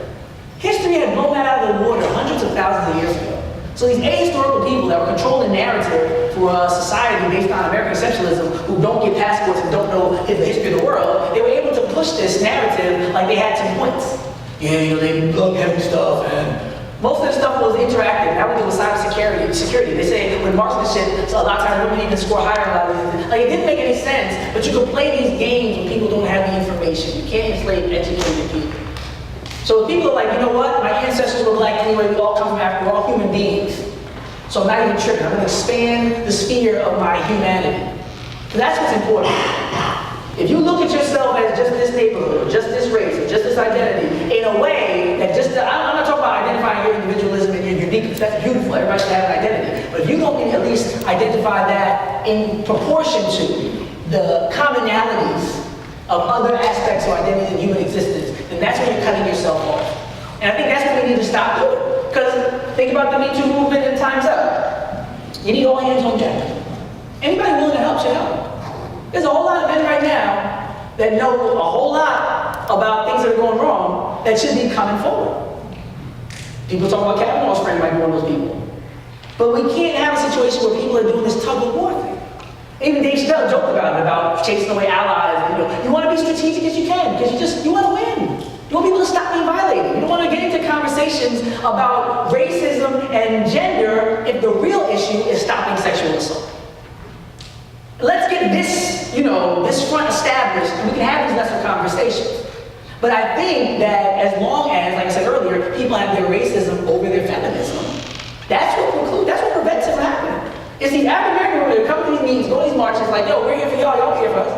History had blown that out of the water hundreds of thousands of years ago. So these ahistorical people that were controlling the narrative for a society based on American exceptionalism, who don't get passports and don't know the history of the world, they were able to push this narrative like they had 2 points. Yeah, you know, they love heavy stuff, and most of the stuff was interactive. That was with cybersecurity. They say when marksmanship, so a lot of times women even score higher in a lot of these. Like, it didn't make any sense, but you can play these games when people don't have the information. You can't enslave educated people. So if people are like, you know what, my ancestors were black anyway, we all come from Africa, we're all human beings. So I'm not even tripping. I'm going to expand the sphere of my humanity. So that's what's important. If you look at yourself as just this neighborhood, or just this race, or just this identity, in a way that just, I'm not talking about identifying your individualism and your uniqueness, that's beautiful, everybody should have an identity. But if you don't at least identify that in proportion to the commonalities of other aspects of identity and human existence, then that's when you're cutting yourself off. And I think that's what we need to stop doing. Because think about the Me Too movement and Time's Up. You need all hands on deck. Anybody willing to help should help. There's a whole lot of men right now that know a whole lot about things that are going wrong that should be coming forward. People talk about Kavanaugh's friend might be one of those people. But we can't have a situation where people are doing this tug of war thing. Even Dave Chappelle joked about chasing away allies. You want to be strategic as you can because you want to win. You want people to stop being violated. You don't want to get into conversations about racism and gender if the real issue is stopping sexual assault. Let's get this, this front established, and we can have these lesser conversations. But I think that as long as, like I said earlier, people have their racism over their feminism, that's what prevents it from happening. It's these African American women that come to these meetings, go to these marches, like, yo, we're here for y'all, y'all here for us.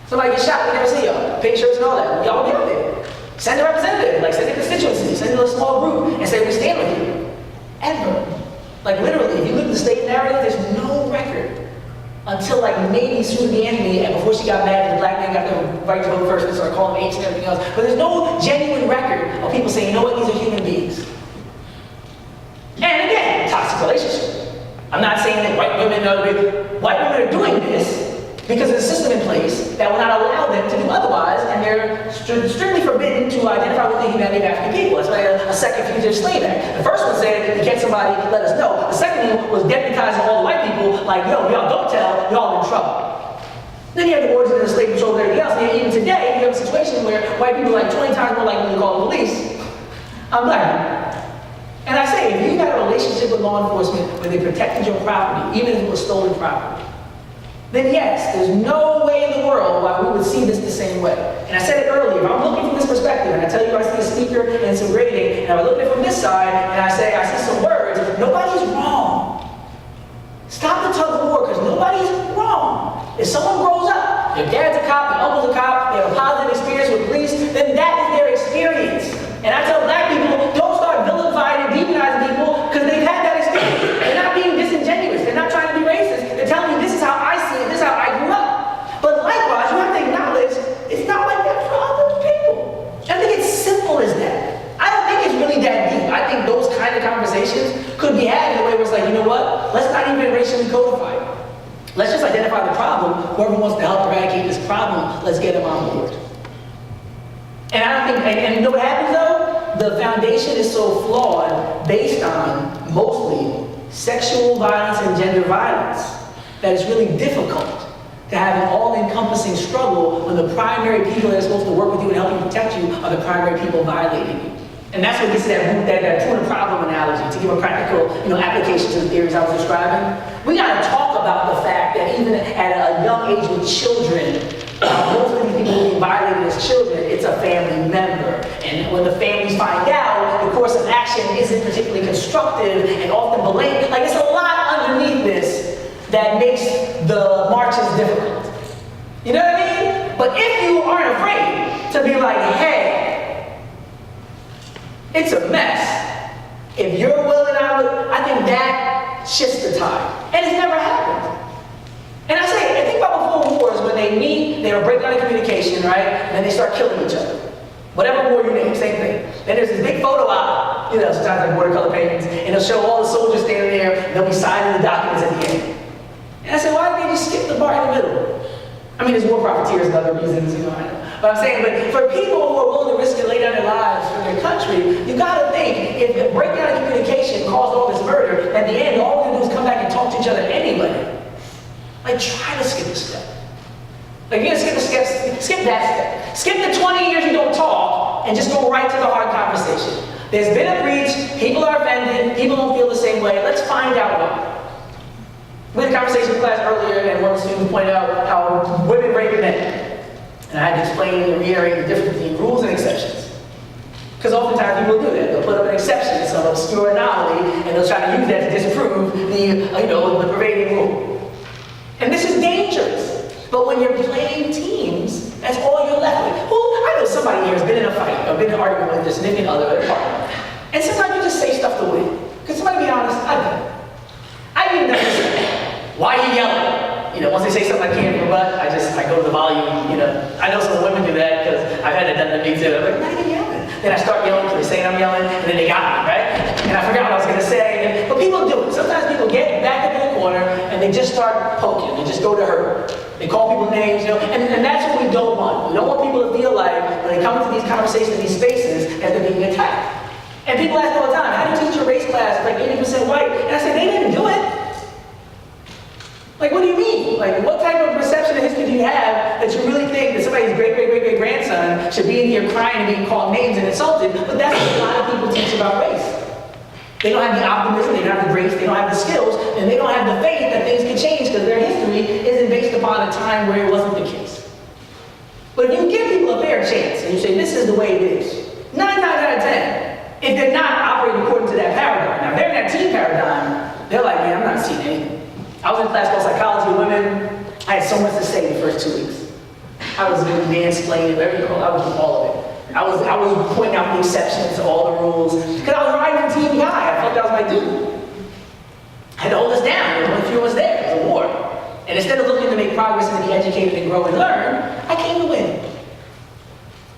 Somebody gets shot, we never see y'all. Pink shirts and all that. Y'all be out there. Send a representative, send a constituency, send a small group, and say, we stand with you. Ever. Literally, if you look at the state narrative, there's no record until maybe Susan B. Anthony, and before she got mad that the black man got the right to vote first and started calling them apes and everything else. But there's no genuine record of people saying, you know what, these are human beings. And again, toxic relationship. I'm not saying that white women are doing this because there's a system in place that will not allow them to do otherwise, and they're strictly forbidden to identify with the humanity of African people. That's why a second Fugitive Slave Act. The first one said, you catch somebody, let us know. The second one was deputizing all the white people, yo, y'all don't tell, y'all in trouble. Then you have the origin of the slave patrol and everything else, and even today, you have a situation where white people are 20 times more likely to call the police. I'm black. And I say, if you had a relationship with law enforcement where they protected your property, even if it was stolen property, then yes, there's no way in the world why we would see this the same way. And I said it earlier, if I'm looking from this perspective, and I tell you I see a speaker and some grading, and I look at it from this side, and I say I see some words, nobody's wrong. Stop the tug of war, because nobody's wrong. If someone grows up, their dad's a cop, their uncle's a cop, they have a positive experience with police, then that is their experience. And I tell black people, don't start vilifying and demonizing people because they've had that experience. They're not being disingenuous. They're not trying to be racist. They're telling you this is how I see it, this is how I grew up. But likewise, you have to acknowledge it's not like that for other people. I think it's simple as that. I don't think it's really that deep. I think those kind of conversations could be had in a way where it's you know what? Let's not even racially codify it. Let's just identify the problem. Whoever wants to help eradicate this problem, let's get them on board. And I don't think, and you know what happens though? The foundation is so flawed based on mostly sexual violence and gender violence that it's really difficult to have an all-encompassing struggle when the primary people that are supposed to work with you and help you protect you are the primary people violating you. And that's what gets to that tuna problem analogy, to give a practical application to the theories I was describing. We gotta talk about the fact that even at a young age with children, most of these people being violated as children, it's a family member. And when the families find out, the course of action isn't particularly constructive and often blatant. There's a lot underneath this that makes the marches difficult. You know what I mean? But if you aren't afraid to be like, hey, it's a mess. If you're willing, I think that shifts the tide. And it's never happened. And I think about before wars, when they meet, they will break down the communication, right? And then they start killing each other. Whatever war you name, same thing. Then there's this big photo op, sometimes like watercolor paintings, and they'll show all the soldiers standing there, and they'll be signing the documents at the end. And I said, why did they just skip the part in the middle? I mean, there's war profiteers and other reasons, I know. But I'm saying, but for people who are willing to risk and lay down their lives for their country, you gotta think, if the breakdown of communication caused all this murder, at the end, all we're gonna do is come back and talk to each other anyway. Like, try to skip a step. Like, you're gonna skip that step. Skip the 20 years you don't talk, and just go right to the hard conversation. There's been a breach, people are offended, people don't feel the same way, let's find out why. We had a conversation in class earlier, and one of the students pointed out how women rape men. And I had to explain and reiterate the difference between rules and exceptions. Because oftentimes people do that. They'll put up an exception, some obscure anomaly, and they'll try to use that to disprove the pervading rule. And this is dangerous. But when you're playing teams, that's all you're left with. I know somebody here has been in a fight, or been in an argument with their significant other, their partner. And sometimes you just say stuff to win. Because somebody be honest, I've done it. I didn't never say, why are you yelling? Once they say something I can't rebut, I go to the volume, I know some of the women do that because I've had it done to me too. I'm like, why are you yelling? Then I start yelling because they're saying I'm yelling, and then they got me, right? And I forgot what I was going to say. But people do it. Sometimes people get back up in the corner and they just start poking. They just go to hurt. They call people names, and that's what we don't want. We don't want people to feel like when they come into these conversations, these spaces, that they're being attacked. And people ask me all the time, how do you teach your race class? It's like 80% white. And I say, they didn't do it. Like, what do you mean? Like, what type of perception of history do you have that you really think that somebody's great-great-great-great-grandson should be in here crying and being called names and insulted? But that's what a lot of people teach about race. They don't have the optimism, they don't have the grace, they don't have the skills, and they don't have the faith that things can change because their history isn't based upon a time where it wasn't the case. But if you give people a fair chance and you say, this is the way it is, 9 out of 10, if they're not operating according to that paradigm, now if they're in that team paradigm, they're like, man, I'm not seeing anything. I was in a class called Psychology of Women. I had so much to say the first 2 weeks. I was doing mansplaining, everything, I was doing all of it. I was pointing out the exceptions to all the rules. Because I was riding the team guy. I felt that was my dude. I had to hold us down. There was only a few of us there. It was a war. And instead of looking to make progress and to be educated and grow and learn, I came to win.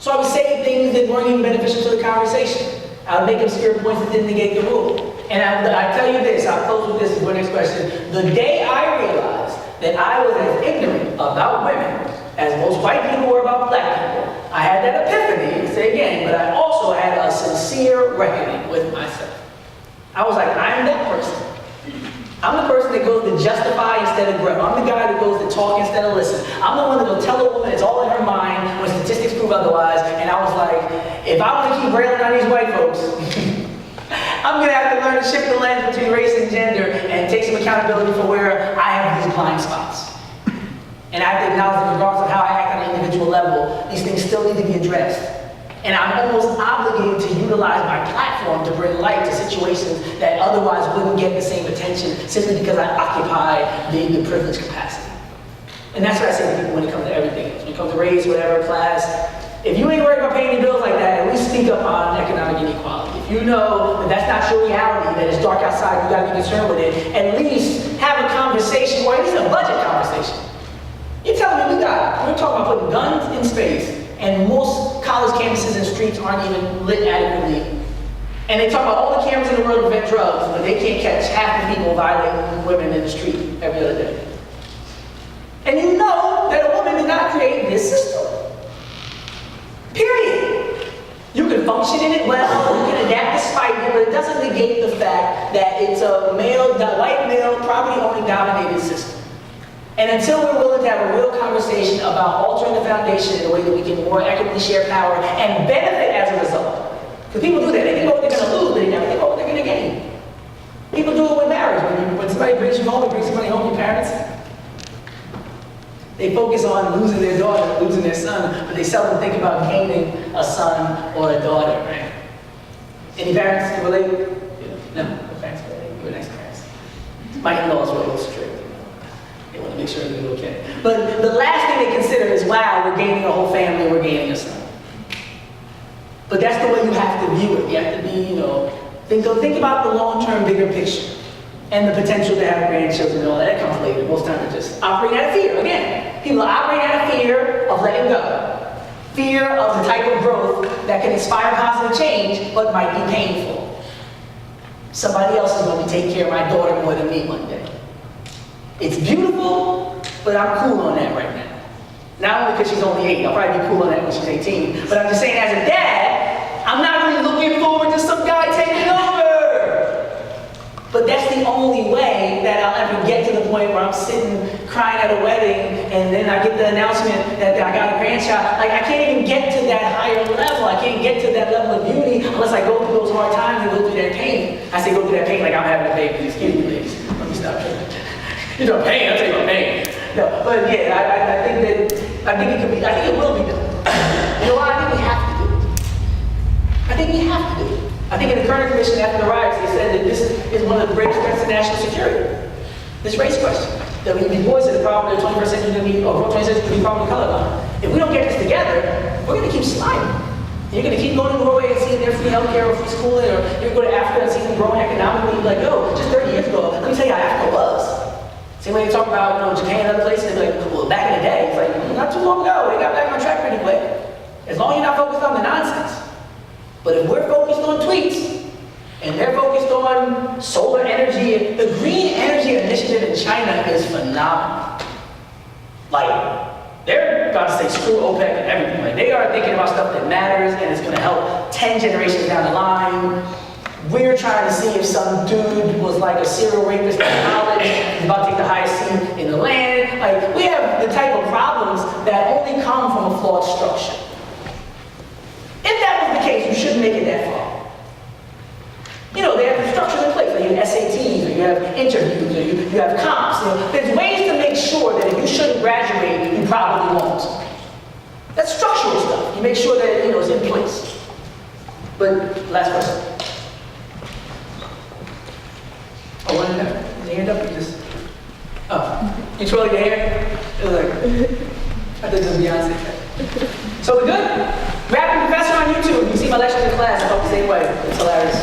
So I would say things that weren't even beneficial to the conversation. I would make obscure points that didn't negate the rule. And I tell you this, I'll close with this for the next question. The day I realized that I was as ignorant about women as most white people were about black people, I had that epiphany, say again, but I also had a sincere reckoning with myself. I was like, I'm that person. I'm the person that goes to justify instead of grow. I'm the guy that goes to talk instead of listen. I'm the one that will tell a woman it's all in her mind when statistics prove otherwise. And I was like, if I want to keep railing on these white folks, I'm going to have to learn to shift the lens between race and gender and take some accountability for where I have these blind spots. And I have to acknowledge that regardless of how I act on an individual level, these things still need to be addressed. And I'm almost obligated to utilize my platform to bring light to situations that otherwise wouldn't get the same attention simply because I occupy the privileged capacity. And that's what I say to people when it comes to everything else. When it comes to race, whatever, class, if you ain't worried about paying your bills like that, at least speak up on economic inequality. If you know that that's not your reality, that it's dark outside, you gotta be concerned with it, at least have a conversation, or at least a budget conversation. You're telling me we're talking about putting guns in space, and most college campuses and streets aren't even lit adequately. And they talk about all the cameras in the world to prevent drugs, but they can't catch half the people violating women in the street every other day. And you know that a woman did not create this system. Period. You can function in it well, you can adapt despite it, but it doesn't negate the fact that it's a white male, property-owning dominated system. And until we're willing to have a real conversation about altering the foundation in a way that we can more equitably share power and benefit as a result. Because people do that. They think about what they're going to lose, but they never think about what they're going to gain. People do it with marriage. When somebody brings you home, brings somebody home, your parents, they focus on losing their daughter, losing their son, but they seldom think about gaining a son or a daughter, right? Any parents relate? No, no parents relate. You're nice parents. My in-laws were a little strict. sure they're okay. But the last thing they consider is, wow, we're gaining a whole family, we're gaining a son. But that's the way you have to view it. You have to be, think about the long-term, bigger picture. And the potential to have grandchildren and all that comes later. Most times it's just operating out of fear. Again, people are operating out of fear of letting go. Fear of the type of growth that can inspire positive change, but might be painful. Somebody else is going to take care of my daughter more than me one day. It's beautiful, but I'm cool on that right now. Not only because she's only 8, I'll probably be cool on that when she's 18, but I'm just saying as a dad, I'm not really looking forward to some guy taking over. But that's the only way that I'll ever get to the point where I'm sitting crying at a wedding and then I get the announcement that I got a grandchild. Like, I can't even get to that higher level. I can't get to that level of beauty unless I go through those hard times and go through that pain. I say go through that pain like I'm having a baby. Excuse me, ladies. Let me stop. You know, pain, I'll tell you about pain. No, but yeah, I think it will be done. You know why? I think we have to do it. I think we have to do it. I think in the current commission after the riots, they said that this is one of the greatest threats to national security. This race question. That we boys said the problem of the 21st century is going to be, or 20th century is going to be problem colorblind. If we don't get this together, we're going to keep sliding. You're going to keep going to Norway and seeing their free healthcare or free schooling, or you're going to go to Africa and see them growing economically. You're like, yo, just 30 years ago, let me tell you how Africa was. Same way they talk about, Japan and other places, they're like, well, back in the day, it's like, not too long ago, they got back on track pretty quick. As long as you're not focused on the nonsense. But if we're focused on tweets, and they're focused on solar energy, the green energy initiative in China is phenomenal. Like, they're about to say screw OPEC and everything. Like, they are thinking about stuff that matters and it's going to help 10 generations down the line. We're trying to see if some dude was like a serial rapist in college, he's about to take the highest seat in the land. Like, we have the type of problems that only come from a flawed structure. If that was the case, you shouldn't make it that far. They have the structures in place. Like you have SATs, or you have interviews, or you have comps. There's ways to make sure that if you shouldn't graduate, you probably won't. That's structural stuff. You make sure that it's in place. But last question. Oh, one in there. Is your hand up? You twirling your hair? It was like, I think it was Beyonce. So we're good? Rapping Professor on YouTube. You can see my lectures in class. I talk the same way. It's hilarious.